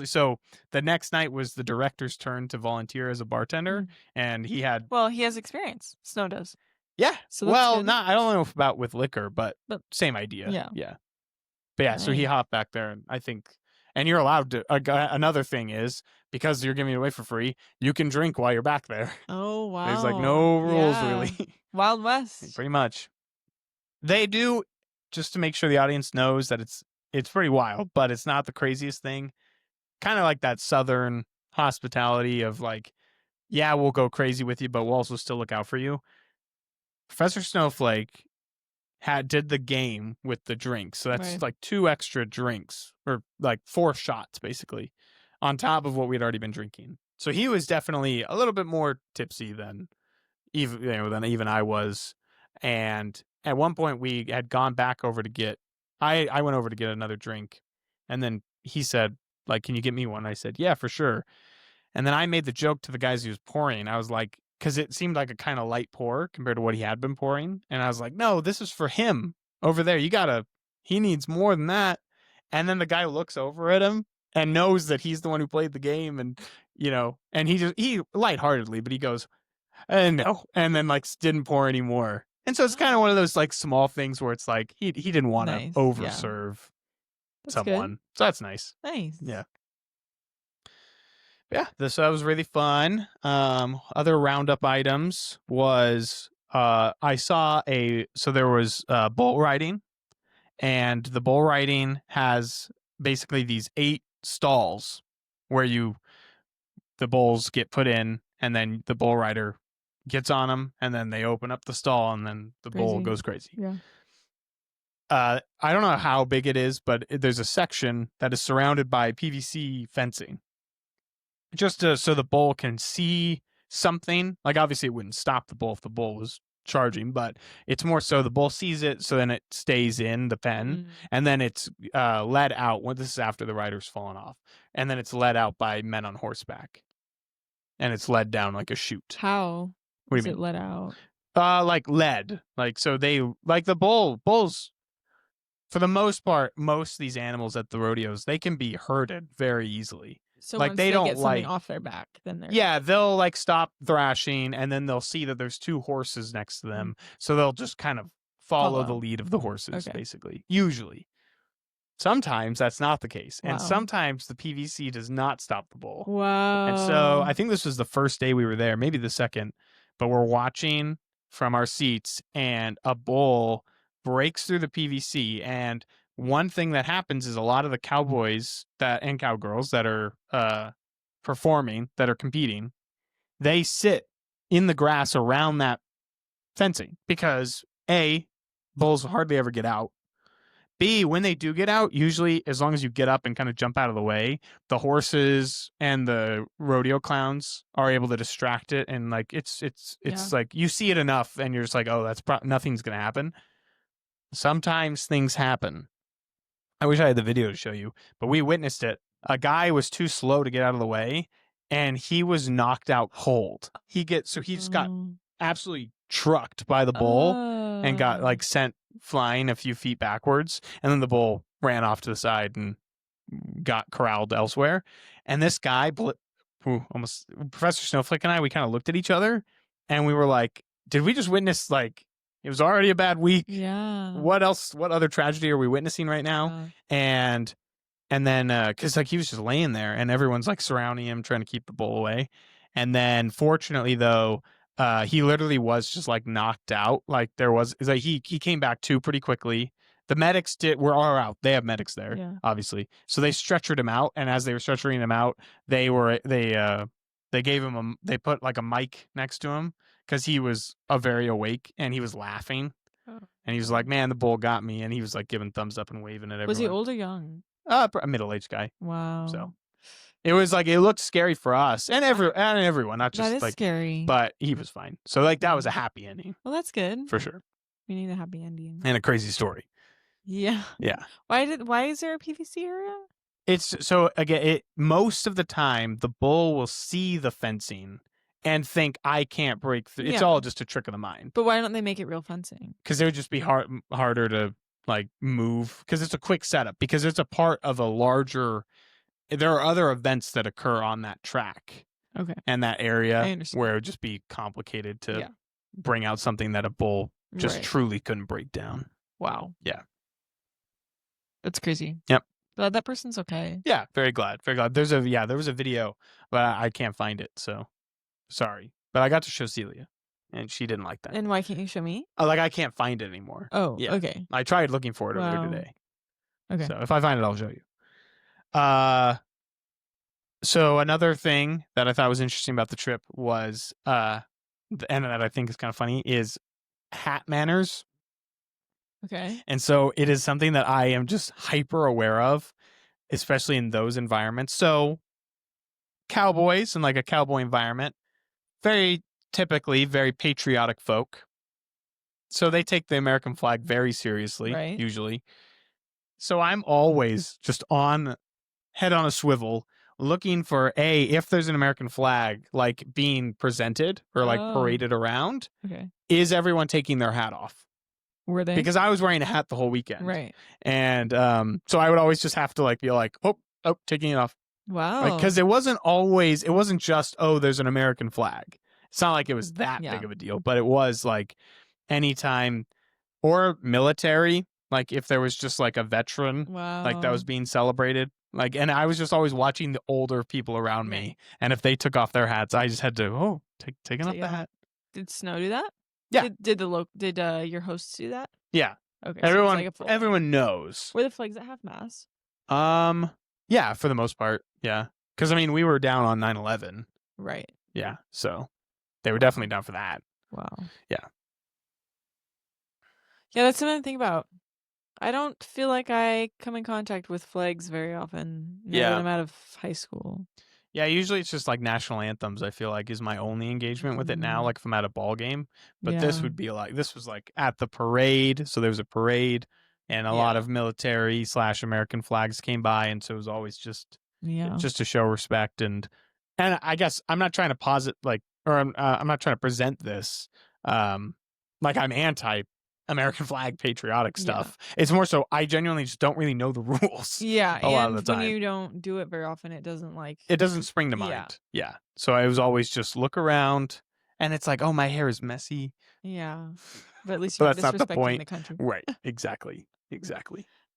So the next night was the director's turn to volunteer as a bartender, and he has experience. Snow does. Yeah. So I don't know about with liquor, but same idea. Yeah. Yeah. But yeah, so he hopped back there, and I think, and you're allowed to. Another thing is, because you're giving it away for free, you can drink while you're back there. Oh wow! There's like no rules really. Wild West. Pretty much. They do, just to make sure the audience knows that it's pretty wild, but it's not the craziest thing. Kind of like that Southern hospitality of like, yeah, we'll go crazy with you, but we'll also still look out for you. Professor Snowflake did the game with the drinks. So that's like 2 extra drinks, or like 4 shots basically, on top of what we'd already been drinking. So he was definitely a little bit more tipsy than even I was. And at one point we had gone back over to get, I went over to get another drink, and then he said, like, can you get me one? I said, yeah, for sure. And then I made the joke to the guys he was pouring. I was like, because it seemed like a kind of light pour compared to what he had been pouring. And I was like, no, this is for him over there. He needs more than that. And then the guy looks over at him and knows that he's the one who played the game, and and he lightheartedly, but he goes, no, and then like didn't pour any more. And so it's kind of one of those like small things where it's like he didn't want to overserve someone. Good. So that's nice. Nice. Yeah. Yeah, this was really fun. Other roundup items was I saw there was bull riding, and the bull riding has basically these 8 stalls where the bulls get put in, and then the bull rider gets on them, and then they open up the stall, and then the bull goes crazy. Yeah. I don't know how big it is, but there's a section that is surrounded by PVC fencing, just so the bull can see something. Like, obviously it wouldn't stop the bull if the bull was charging, but it's more so the bull sees it, so then it stays in the pen, and then it's led out. This is after the rider's fallen off, and then it's led out by men on horseback, and it's led down like a chute. How? What is do you mean? It let out? Like led, like so they like the bulls. For the most part, most of these animals at the rodeos, they can be herded very easily. So like once they don't get something off their back, then they're they'll like stop thrashing, and then they'll see that there's 2 horses next to them, so they'll just kind of follow the lead of the horses, basically. Usually. Sometimes that's not the case. Wow. And sometimes the PVC does not stop the bull. Wow. And so I think this was the first day we were there, maybe the second, but we're watching from our seats, and a bull breaks through the PVC. And one thing that happens is a lot of the cowboys and cowgirls that are performing, that are competing, they sit in the grass around that fencing because A, bulls hardly ever get out. B, when they do get out, usually as long as you get up and kind of jump out of the way, the horses and the rodeo clowns are able to distract it, and like it's like you see it enough, and you're just like, oh, that's nothing's gonna happen. Sometimes things happen. I wish I had the video to show you, but we witnessed it. A guy was too slow to get out of the way, and he was knocked out cold. He just got absolutely trucked by the bull and got like sent flying a few feet backwards, and then the bull ran off to the side and got corralled elsewhere. And this guy, Professor Snowflake and I, we kind of looked at each other, and we were like, did we just witness, like, it was already a bad week? Yeah. What else? What other tragedy are we witnessing right now? And then, because like he was just laying there, and everyone's like surrounding him, trying to keep the bull away. And then, fortunately, though, he literally was just like knocked out. Like he came back to pretty quickly. The medics were all out. They have medics there, obviously. So they stretchered him out, and as they were stretchering him out, they gave him they put like a mic next to him because he was very awake, and he was laughing, and he was like, "Man, the bull got me," and he was like giving thumbs up and waving at everyone. Was he old or young? A middle-aged guy. Wow. So it was like, it looked scary for us and everyone, not just that is like scary. But he was fine. So like that was a happy ending. Well, that's good. For sure. We need a happy ending. And a crazy story. Yeah. Yeah. Why is there a PVC area? It's so again, most of the time the bull will see the fencing and think, I can't break through. It's all just a trick of the mind. But why don't they make it real fencing? Because it would just be harder to like move, because it's a quick setup, because it's a part of a larger. There are other events that occur on that track, and that area where it would just be complicated to bring out something that a bull just truly couldn't break down. Wow. Yeah. That's crazy. Yep. Glad that person's okay. Yeah, very glad. Very glad. There was a video, but I can't find it, so sorry. But I got to show Celia, and she didn't like that. And why can't you show me? Like, I can't find it anymore. Oh, yeah. Okay. I tried looking for it earlier today. Okay. So if I find it, I'll show you. So another thing that I thought was interesting about the trip was, and that I think is kind of funny, is hat manners. Okay. And so it is something that I am just hyper aware of, especially in those environments. So cowboys in like a cowboy environment, very typically very patriotic folk. So they take the American flag very seriously, usually. So I'm always just head on a swivel, looking for if there's an American flag like being presented or like paraded around. Okay. Is everyone taking their hat off? Were they? Because I was wearing a hat the whole weekend. Right. And so I would always just have to like be like, oh, oh, taking it off. Wow. Because it wasn't just, oh, there's an American flag. It's not like it was that big of a deal, but it was like anytime, or military, like if there was just like a veteran, like that was being celebrated. Like, and I was just always watching the older people around me, and if they took off their hats, I just had to, taking off the hat. Did Snow do that? Yeah. Did your hosts do that? Yeah. Okay. Everyone knows. Were the flags at half mast? Yeah, for the most part. Yeah. Because, I mean, we were down on 9/11. Right. Yeah. So they were definitely down for that. Wow. Yeah. Yeah, that's something to think about. I don't feel like I come in contact with flags very often now that I'm out of high school. Yeah, usually it's just like national anthems, I feel like, is my only engagement with it now, like if I'm at a ball game. But this was like at the parade. So there was a parade and a lot of military / American flags came by. And so it was always just to show respect. And I guess I'm not trying to posit like, or I'm not trying to present this like I'm anti American flag patriotic stuff. It's more so I genuinely just don't really know the rules. Yeah, a lot of the time. When you don't do it very often, it doesn't spring to mind. Yeah. So I was always just look around, and it's like, oh, my hair is messy. Yeah, but at least you're that's not the point. The country. Right. Exactly.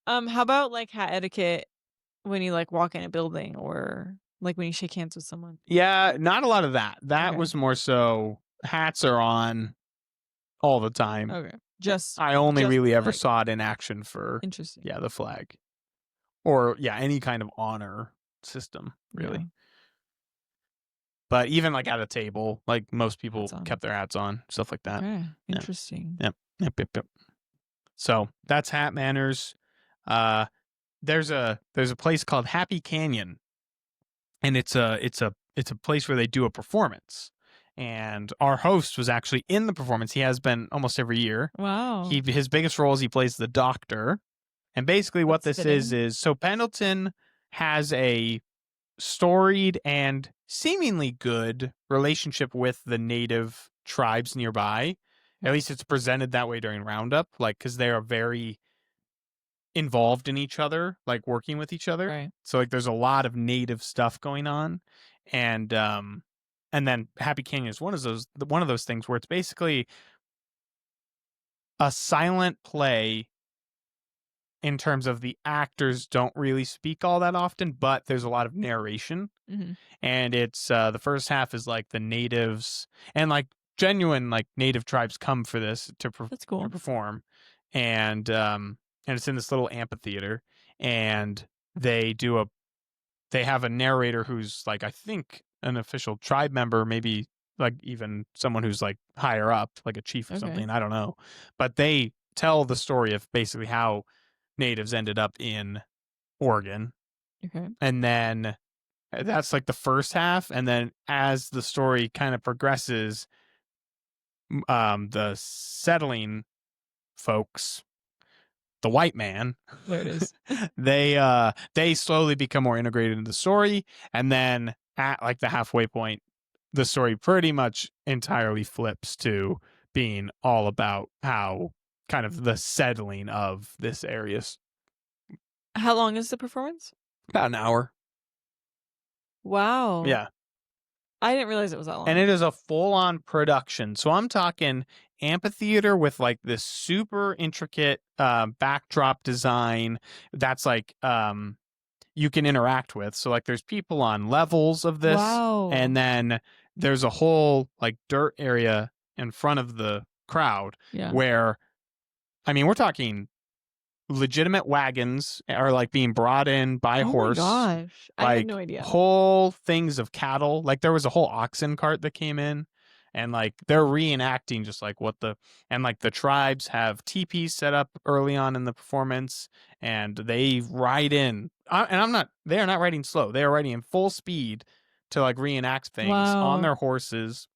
How about like hat etiquette when you like walk in a building or like when you shake hands with someone? Yeah, not a lot of that. That was more so hats are on all the time. Okay. I only really ever saw it in action for the flag. Or any kind of honor system, really. Yeah. But even like at a table, like most people kept their hats on, stuff like that. Okay. Interesting. Yep. So that's hat manners. There's a place called Happy Canyon, and it's a place where they do a performance. And our host was actually in the performance. He has been almost every year. Wow. His biggest role is he plays the doctor. And basically what this is so Pendleton has a storied and seemingly good relationship with the native tribes nearby. At least it's presented that way during Roundup, like, because they are very involved in each other, like working with each other. Right. So like there's a lot of native stuff going on. And then Happy Canyon is one of those things where it's basically a silent play in terms of the actors don't really speak all that often, but there's a lot of narration. Mm-hmm. And it's the first half is like the natives and like genuine like native tribes come for this to perform. And it's in this little amphitheater, and they have a narrator who's like, I think an official tribe member, maybe like even someone who's like higher up, like a chief or something. I don't know. But they tell the story of basically how natives ended up in Oregon. Okay. And then that's like the first half. And then as the story kind of progresses, the settling folks, the white man, there it is. they slowly become more integrated into the story, and then at like the halfway point, the story pretty much entirely flips to being all about how kind of the settling of this area. How long is the performance? About an hour. Wow. Yeah. I didn't realize it was that long. And it is a full-on production. So I'm talking amphitheater with like this super intricate backdrop design that's like you can interact with. So like there's people on levels of this. Wow. And then there's a whole like dirt area in front of the crowd where, I mean, we're talking legitimate wagons are like being brought in by horse. Oh my gosh. I had no idea. Whole things of cattle. Like there was a whole oxen cart that came in, and like they're reenacting just like and like the tribes have teepees set up early on in the performance, and they ride in. They are not riding slow. They are riding in full speed to like reenact things on their horses.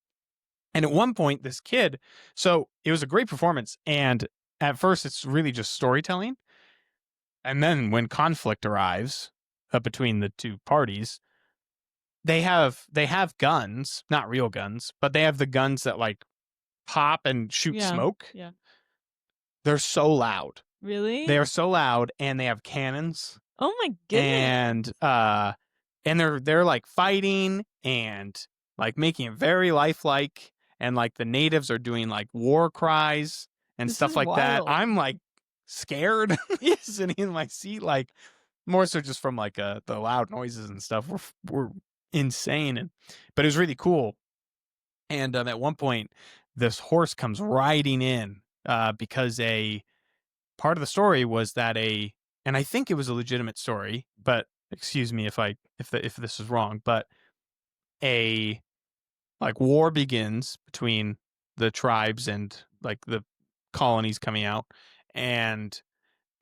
And at one point, this kid, so it was a great performance. And at first it's really just storytelling. And then when conflict arrives between the two parties, they have guns, not real guns, but they have the guns that like pop and shoot smoke. Yeah. They're so loud. Really? They are so loud, and they have cannons Oh my goodness. And they're like fighting and like making it very lifelike, and like the natives are doing like war cries and This stuff is like that. wild. I'm like scared sitting in my seat, like more so just from like the loud noises and stuff were insane, but it was really cool. And at one point, this horse comes riding in because a part of the story was that and I think it was a legitimate story, but excuse me if this is wrong, but a like war begins between the tribes and like the colonies coming out, and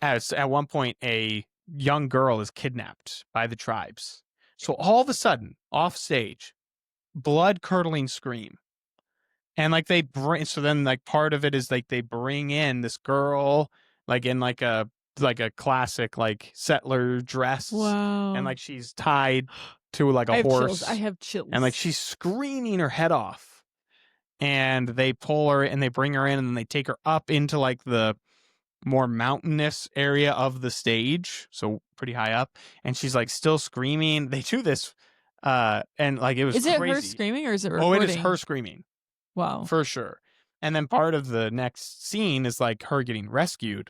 at one point a young girl is kidnapped by the tribes. So all of a sudden, off stage, blood curdling scream. And like they bring, so then like part of it is like they bring in this girl like in like a classic like settler dress. Wow. And like she's tied to like a horse. I have chills. And like she's screaming her head off. And they pull her and they bring her in and then they take her up into like the more mountainous area of the stage, so pretty high up, and she's like still screaming. They do this and like it was crazy. Is it her screaming or is it recording? Oh, it is her screaming. Wow. For sure. And then part of the next scene is like her getting rescued.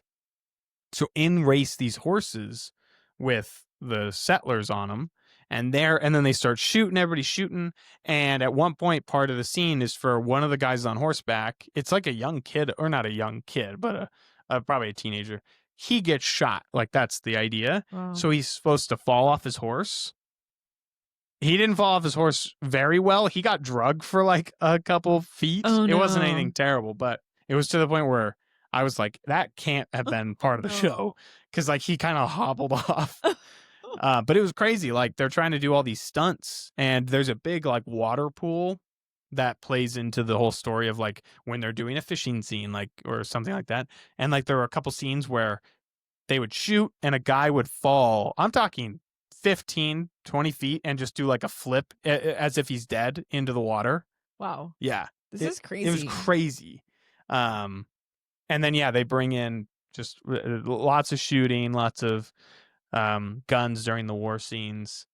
So in race these horses with the settlers on them, and then they start shooting, everybody's shooting. And at one point, part of the scene is for one of the guys on horseback. It's like a young kid, or not a young kid, but probably a teenager. He gets shot. Like that's the idea. Wow. So he's supposed to fall off his horse. He didn't fall off his horse very well. He got drugged for like a couple feet. Oh, no. It wasn't anything terrible, but it was to the point where I was like, that can't have been part of the show, because like he kind of hobbled off. But it was crazy. Like they're trying to do all these stunts, and there's a big like water pool that plays into the whole story of like when they're doing a fishing scene, like or something like that. And like there were a couple scenes where they would shoot and a guy would fall. I'm talking 15, 20 feet and just do like a flip as if he's dead into the water. Wow. Yeah. This is crazy. It was crazy. And then, yeah, they bring in just lots of shooting, lots of guns during the war scenes.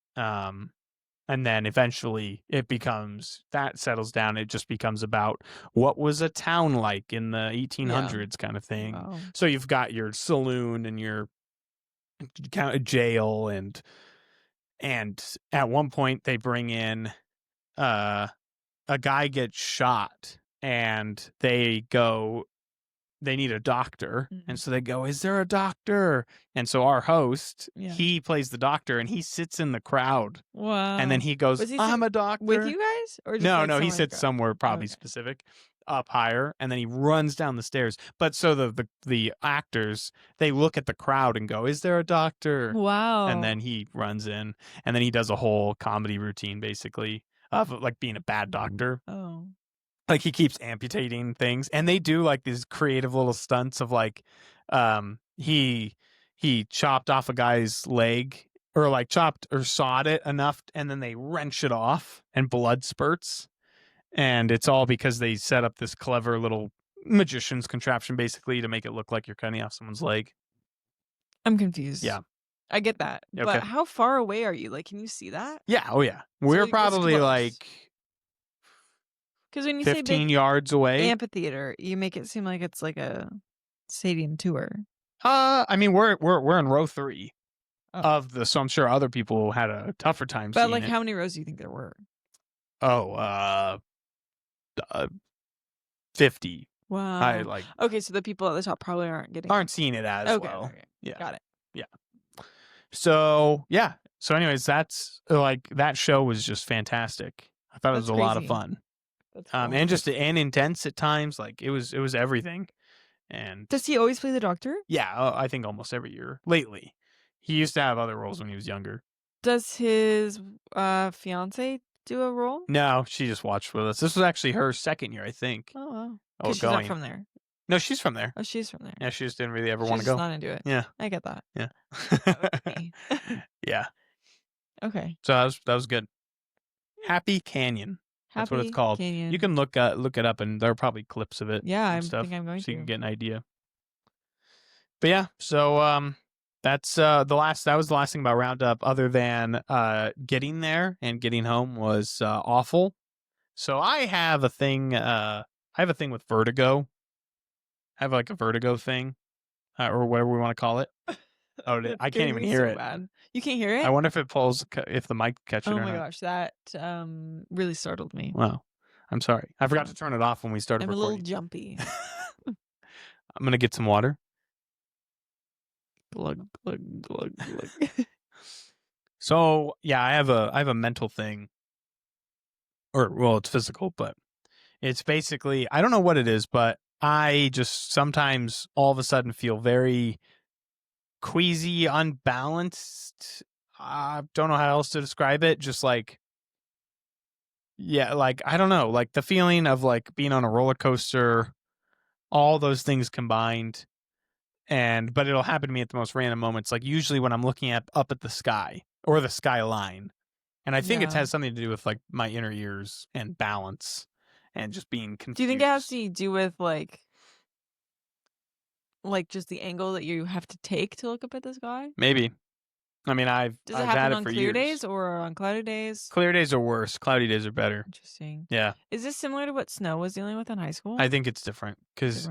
And then eventually that settles down. It just becomes about what was a town like in the 1800s kind of thing. Wow. So you've got your saloon and your jail, and at one point they bring in a guy gets shot and they need a doctor. Mm-hmm. And so they go, is there a doctor? And so our host, he plays the doctor and he sits in the crowd. Wow. And then he goes, I'm a doctor. With you guys? Or just no, he sits somewhere probably specific up higher, and then he runs down the stairs. But so the actors, they look at the crowd and go, is there a doctor? Wow. And then he runs in, and then he does a whole comedy routine basically of like being a bad doctor. Oh. Like he keeps amputating things, and they do like these creative little stunts of like he chopped off a guy's leg, or like chopped or sawed it enough, and then they wrench it off and blood spurts. And it's all because they set up this clever little magician's contraption basically to make it look like you're cutting off someone's leg. I'm confused. Yeah. I get that. Okay. But how far away are you? Like, can you see that? Yeah. Oh, yeah. We're probably like... Because when you 15 say big yards away, amphitheater, you make it seem like it's like a stadium tour. I mean, we're in row 3 of the, so I'm sure other people had a tougher time. But like, how many rows do you think there were? 50. Wow. Okay, so the people at the top probably aren't seeing it as well. Okay. Yeah. Got it. Yeah. So yeah. So anyways, that's like that show was just fantastic. I thought it was a lot of fun. That's cool. And intense at times. Like it was everything. And does he always play the doctor? Yeah, I think almost every year lately. He used to have other roles when he was younger. Does his fiance do a role? No, she just watched with us. This was actually her second year, I think. Oh wow. Because she's not from there. No, she's from there. Oh, she's from there. Yeah, she just didn't really ever want to go. She's not into it. Yeah, I get that. Yeah. Okay. Yeah. Okay. So that was good. Happy Canyon. That's what it's called. Canyon. You can look it up, and there are probably clips of it. Yeah, I think I'm going to. So you can get an idea. But yeah, so That was the last thing about Roundup, other than getting there and getting home was awful. So I have a thing. I have a thing with vertigo. I have like a vertigo thing, or whatever we want to call it. Oh, I can't even hear it. Bad. You can't hear it? I wonder if if the mic catch it or not. Oh my gosh, that really startled me. Wow, I'm sorry. I forgot to turn it off when we started recording. I'm a little jumpy. I'm gonna get some water. Glug glug glug glug. So yeah, I have a mental thing, or well, it's physical, but it's basically, I don't know what it is, but I just sometimes all of a sudden feel very queasy, unbalanced. I don't know how else to describe it. Just like, yeah, like, I don't know, like the feeling of like being on a roller coaster, all those things combined. But it'll happen to me at the most random moments, like usually when I'm looking up at the sky or the skyline. And I think it has something to do with like my inner ears and balance and just being confused. Do you think it has to do with like just the angle that you have to take to look up at the sky? Maybe. I mean, I've happen had it on for clear years. days or on cloudy days? Clear days are worse. Cloudy days are better. Interesting. Yeah. Is this similar to what Snow was dealing with in high school? I think it's different because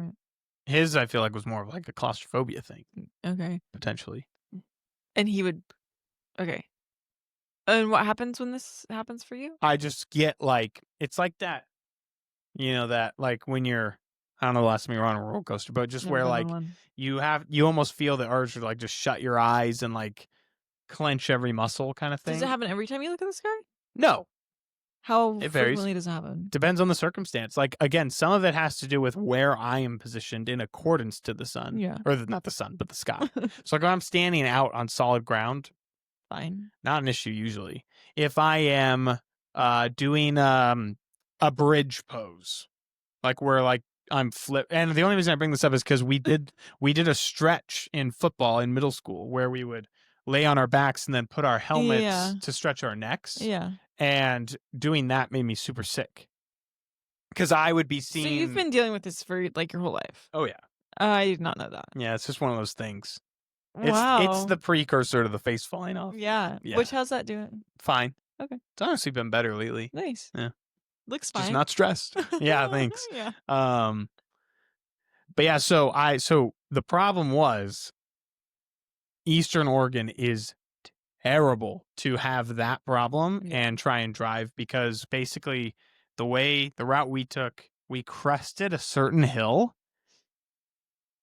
his, I feel like, was more of like a claustrophobia thing. Okay. Potentially. And he would. Okay. And what happens when this happens for you? I just get like, it's like that, that like when you're, I don't know the last time you were on a roller coaster, but just where like you almost feel the urge to like just shut your eyes and like clench every muscle kind of thing. Does it happen every time you look at the sky? No. How frequently does it happen? Depends on the circumstance. Like, again, some of it has to do with where I am positioned in accordance to the sun. Yeah. Or not the sun, but the sky. So like when I'm standing out on solid ground, fine. Not an issue usually. If I am doing a bridge pose, like where like I'm and the only reason I bring this up is because we did a stretch in football in middle school where we would lay on our backs and then put our helmets to stretch our necks. Yeah. And doing that made me super sick. Because I would be seeing... So you've been dealing with this for like your whole life? Oh, yeah. I did not know that. Yeah, it's just one of those things. Wow. It's the precursor to the face falling off. Yeah. Which, how's that doing? Fine. Okay. It's honestly been better lately. Nice. Yeah. Looks fine. Just not stressed. Yeah, thanks. Yeah. But yeah, so the problem was Eastern Oregon is terrible to have that problem and try and drive, because basically the route we took, we crested a certain hill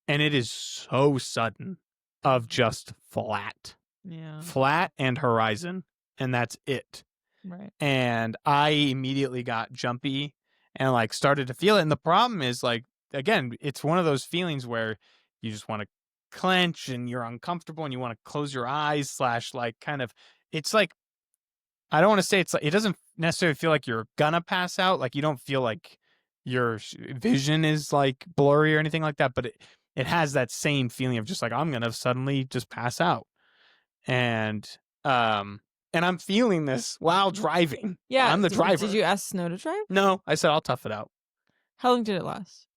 and it is so sudden of just flat. Yeah. Flat and horizon, and that's it. Right. And I immediately got jumpy and like started to feel it. And the problem is, like, again, it's one of those feelings where you just want to clench and you're uncomfortable and you want to close your eyes / like kind of, it's like, I don't want to say it's like, it doesn't necessarily feel like you're gonna pass out. Like you don't feel like your vision is like blurry or anything like that, but it has that same feeling of just like, I'm gonna suddenly just pass out. And I'm feeling this while driving. Yeah. I'm the driver. Did you ask Snow to drive? No, I said I'll tough it out. How long did it last?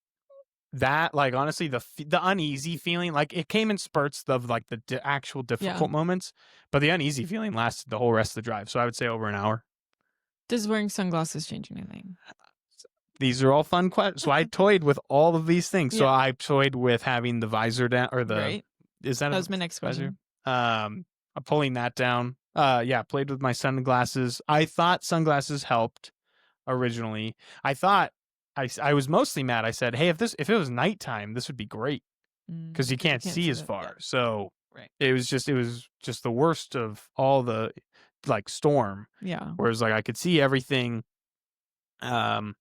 That, like, honestly, the uneasy feeling, like, it came in spurts of like the actual difficult moments, but the uneasy feeling lasted the whole rest of the drive. So I would say over an hour. Does wearing sunglasses change anything? These are all fun questions. So I toyed with all of these things. So I toyed with having the visor down, or the is that was my next question. Pulling that down. Played with my sunglasses. I thought sunglasses helped originally. I thought I was mostly mad. I said, hey, if it was nighttime, this would be great, because you can't see as far. So it was just the worst of all the like storm. Yeah. Whereas like I could see everything. Was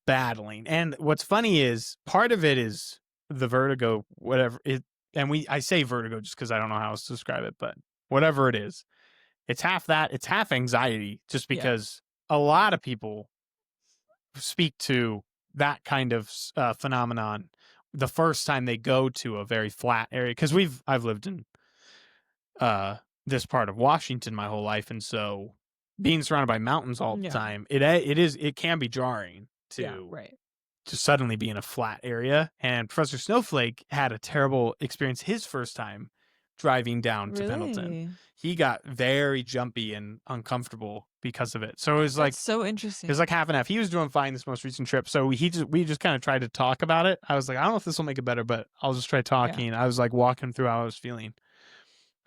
battling. And what's funny is part of it is the vertigo, whatever it. And I say vertigo just because I don't know how else to describe it, but whatever it is, it's half that. It's half anxiety, just because a lot of people speak to that kind of phenomenon the first time they go to a very flat area. Because I've lived in this part of Washington my whole life, and so being surrounded by mountains all the time, it can be jarring to to suddenly be in a flat area. And Professor Snowflake had a terrible experience his first time driving down to Pendleton. He got very jumpy and uncomfortable because of it. So it was That's so interesting. It was like half and half. He was doing fine this most recent trip. So we just kind of tried to talk about it. I was like, I don't know if this will make it better, but I'll just try talking. Yeah. I was like walking through how I was feeling.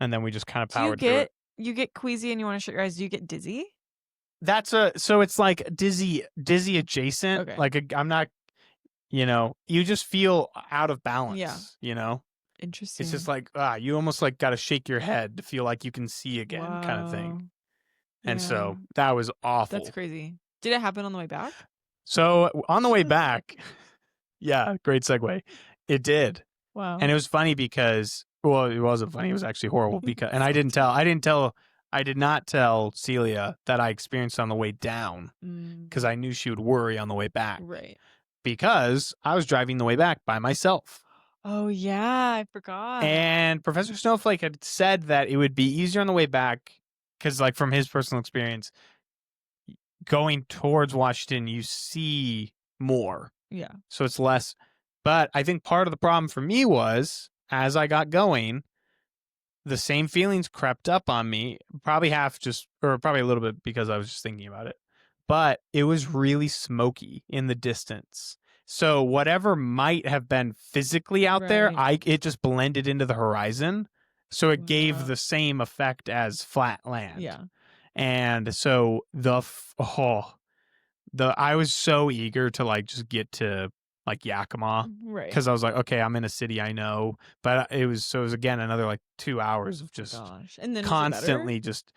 And then we just kind of powered through it. You get queasy and you want to shut your eyes. Do you get dizzy? So it's like dizzy adjacent. Okay. Like I'm not, you just feel out of balance, Interesting. It's just like, you almost like got to shake your head to feel like you can see again kind of thing. And so that was awful. That's crazy. Did it happen on the way back? So on the way back, yeah, great segue. It did. Wow. And it was funny because, well, it wasn't funny. It was actually horrible because, and I did not tell Celia that I experienced on the way down because I knew she would worry on the way back. Right. Because I was driving the way back by myself. Oh, yeah. I forgot. And Professor Snowflake had said that it would be easier on the way back because, like, from his personal experience, going towards Washington, you see more. Yeah. So it's less. But I think part of the problem for me was, as I got going, the same feelings crept up on me, probably probably a little bit because I was just thinking about it. But it was really smoky in the distance. So whatever might have been physically out there, it just blended into the horizon. So it gave the same effect as flat land. Yeah. And so I was so eager to like just get to like Yakima, right? Because I was like, okay, I'm in a city I know, but it was again another like 2 hours of just and then constantly just.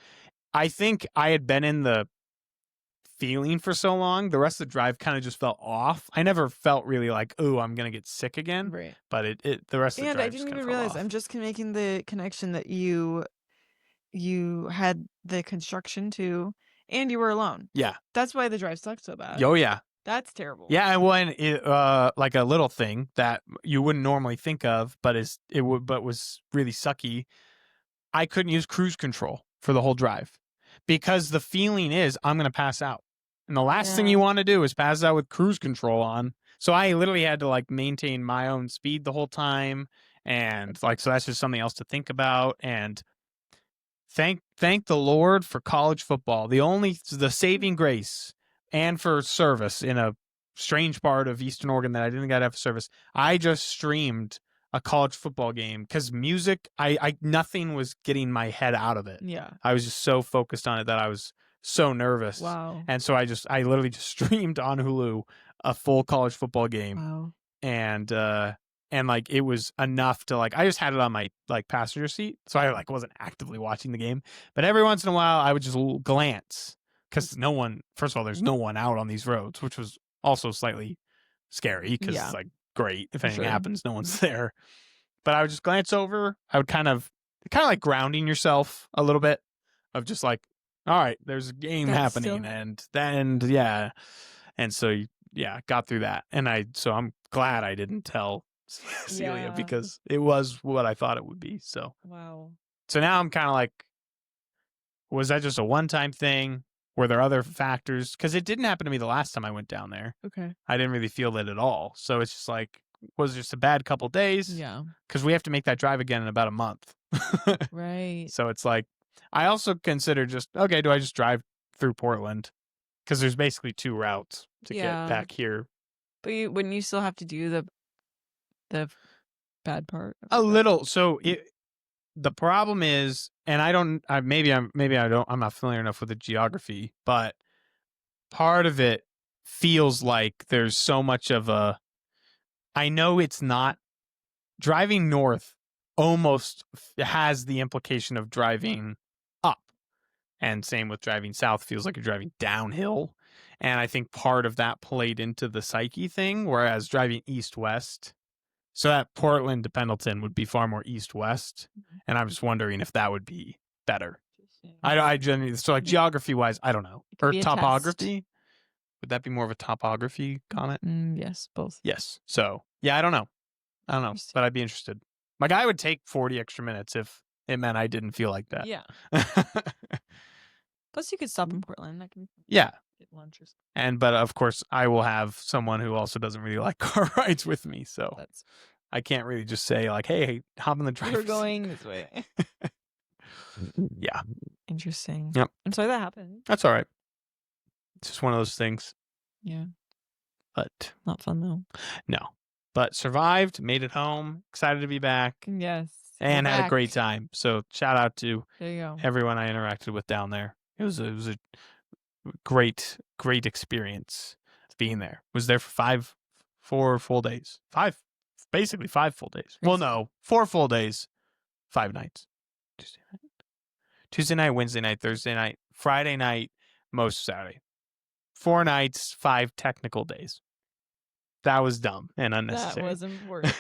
I think I had been in the feeling for so long, the rest of the drive kind of just felt off. I never felt really like, oh, I'm gonna get sick again, right? But the rest of the drive. And I didn't even realize. I'm just making the connection that you had the construction too. And you were alone. Yeah. That's why the drive sucked so bad. Oh, yeah. That's terrible. Yeah, and when like a little thing that you wouldn't normally think of, but was really sucky. I couldn't use cruise control for the whole drive because the feeling is I'm going to pass out. And the last thing you want to do is pass out with cruise control on. So I literally had to like maintain my own speed the whole time. And like, so that's just something else to think about. And thank the Lord for college football. The saving grace, and for service in a strange part of Eastern Oregon that I didn't get to have service. I just streamed a college football game because music, I nothing was getting my head out of it. Yeah. I was just so focused on it that I was so nervous. Wow. And so I literally just streamed on Hulu a full college football game. Wow. And like it was enough to like I just had it on my like passenger seat, so I like wasn't actively watching the game, but every once in a while I would just glance because first of all there's no one out on these roads, which was also slightly scary because it's like great if anything happens, no one's there. But I would just glance over. I would kind of like grounding yourself a little bit of just like, all right, there's a game happening, and then and so got through that, and I'm glad I didn't tell Celia because it was what I thought it would be. So wow. So now I'm kind of like, was that just a one-time thing? Were there other factors? Because it didn't happen to me the last time I went down there. Okay. I didn't really feel it at all. So it's just like, was it just a bad couple days? Yeah. Because we have to make that drive again in about a month. Right. So it's like, I also consider just, okay, do I just drive through Portland? Because there's basically 2 routes to get back here. But wouldn't you still have to do the bad part? A little. So the problem is, and I'm not familiar enough with the geography, but part of it feels like there's so much of I know it's not driving north almost has the implication of driving up, and same with driving south feels like you're driving downhill. And I think part of that played into the psyche thing, whereas driving east-west, so that Portland to Pendleton would be far more east-west, and I'm just wondering if that would be better. I genuinely, so like geography-wise, I don't know. Or topography? Would that be more of a topography comment? Yes, both. Yes. So, yeah, I don't know, but I'd be interested. My guy would take 40 extra minutes if it meant I didn't feel like that. Yeah. Plus, you could stop in Portland. That can... Yeah. Get lunch or something. But of course, I will have someone who also doesn't really like car rides with me, so I can't really just say like, "Hey, hop in the driver's seat. We're going this way." Yeah. Interesting. Yep. I'm sorry that happened. That's all right. It's just one of those things. Yeah. But not fun though. No. But survived, made it home, excited to be back. Yes. And had a great time. So shout out to everyone I interacted with down there. It was a great experience being there. Was there for 4 full days. Basically 5 full days. Well, no, 4 full days, 5 nights. Tuesday night, Wednesday night, Thursday night, Friday night, most Saturday. 4 nights, 5 technical days. That was dumb and unnecessary. That was important.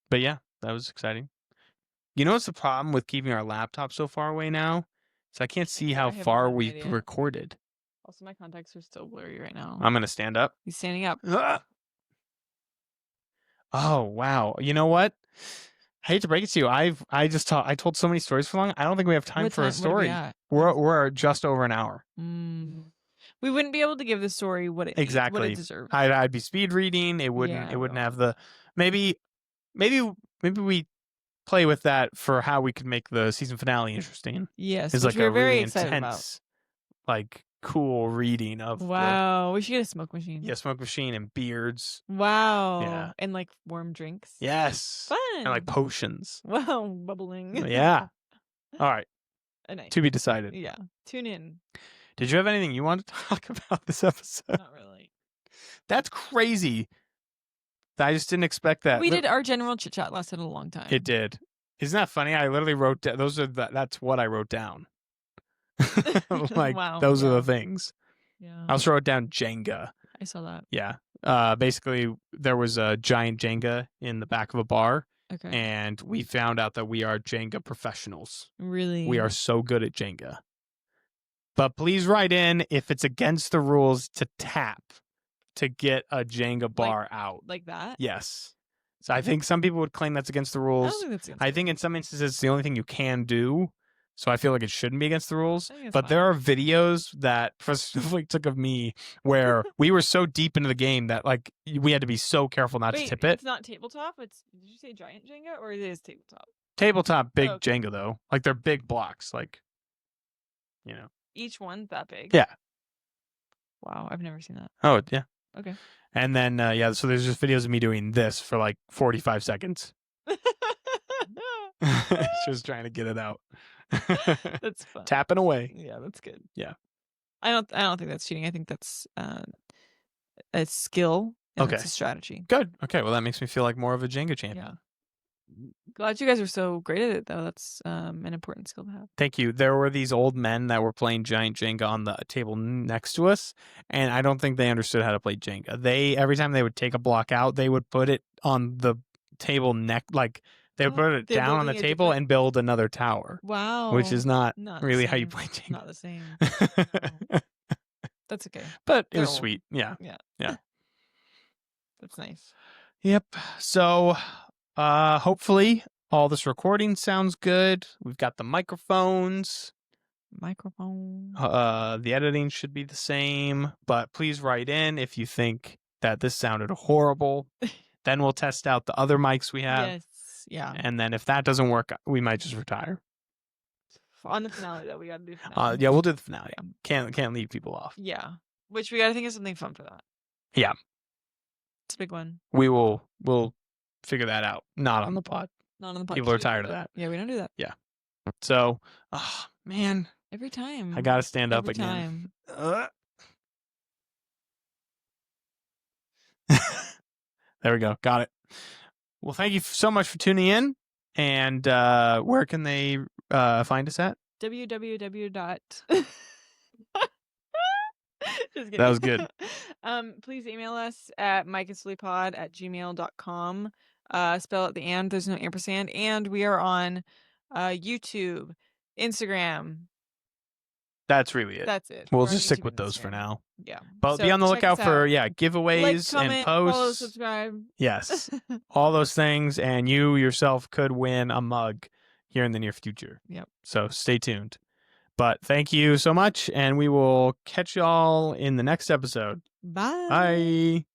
But yeah, that was exciting. You know what's the problem with keeping our laptop so far away now? So I can't see how far we've recorded. Also, my contacts are still blurry right now. I'm gonna stand up. He's standing up. Oh wow! You know what? I hate to break it to you. I told so many stories for long. I don't think we have time for a story. We're just over an hour. We wouldn't be able to give the story what it deserves. I'd be speed reading. It wouldn't have the maybe we play with that for how we could make the season finale interesting. Yes, it's like we're a very really excited intense, like cool reading of. Wow, we should get a smoke machine. Yeah, smoke machine and beards. Wow. Yeah, and like warm drinks. Yes, fun. And like potions. Wow, bubbling. Yeah. All right. Nice. To be decided. Yeah. Tune in. Did you have anything you wanted to talk about this episode? Not really. That's crazy. I just didn't expect that. We did our general chit chat lasted a long time. It did. Isn't that funny? I literally wrote down, that's what I wrote down. Like wow, those are the things. Yeah. I also wrote down Jenga. I saw that. Yeah. Basically there was a giant Jenga in the back of a bar. Okay. And we found out that we are Jenga professionals. Really? We are so good at Jenga. But please write in if it's against the rules to tap to get a Jenga bar out. Like that? Yes. So I think some people would claim that's against the rules. I don't think that's against I think in some instances it's the only thing you can do. So I feel like it shouldn't be against the rules. But fine. there are videos that Professor Snowflake took of me where we were so deep into the game that like we had to be so careful not to tip it. It's not tabletop? Did you say giant Jenga or it is tabletop? Tabletop big Jenga though. Like they're big blocks, like you know. Each one that big? Yeah. Wow, I've never seen that. Oh, yeah. Okay. And then so there's just videos of me doing this for like 45 seconds. Just trying to get it out. That's fun. Tapping away. Yeah, that's good. Yeah. I don't think that's cheating. I think that's a skill and it's a strategy. Good. Okay, well that makes me feel like more of a Jenga champion. Yeah. Glad you guys are so great at it though. That's an important skill to have. Thank you. There were these old men that were playing giant Jenga on the table next to us, and I don't think they understood how to play Jenga. Every time they would take a block out, they would put it on the table they would put it down on the table and build another tower. Wow. Which is not really how you play Jenga. Not the same. No. That's okay. But it was sweet. Yeah. Yeah. That's nice. Yep. So hopefully all this recording sounds good. We've got the microphones. The editing should be the same, but please write in if you think that this sounded horrible. Then we'll test out the other mics we have. Yes. Yeah. And then if that doesn't work, we might just retire. On the finale though, we gotta do the finale. Yeah, we'll do the finale. Can't leave people off. Yeah. Which we gotta think of something fun for that. Yeah. It's a big one. We'll figure that out. Not on the pod. Not on the pod. People are tired of that. Yeah, we don't do that. Yeah. So, man. Every time. I gotta stand up again. There we go. Got it. Well, thank you so much for tuning in. And where can they find us at? www. That was good. Please email us at mikeandsullypod@gmail.com. Spell it the and. There's no ampersand. And we are on YouTube, Instagram. That's really it. That's it. We'll just stick with those for now. Yeah. But be on the lookout for giveaways and posts. Follow, subscribe. Yes. All those things. And you yourself could win a mug. here in the near future. Yep. So stay tuned. But thank you so much, and we will catch y'all in the next episode. Bye. Bye.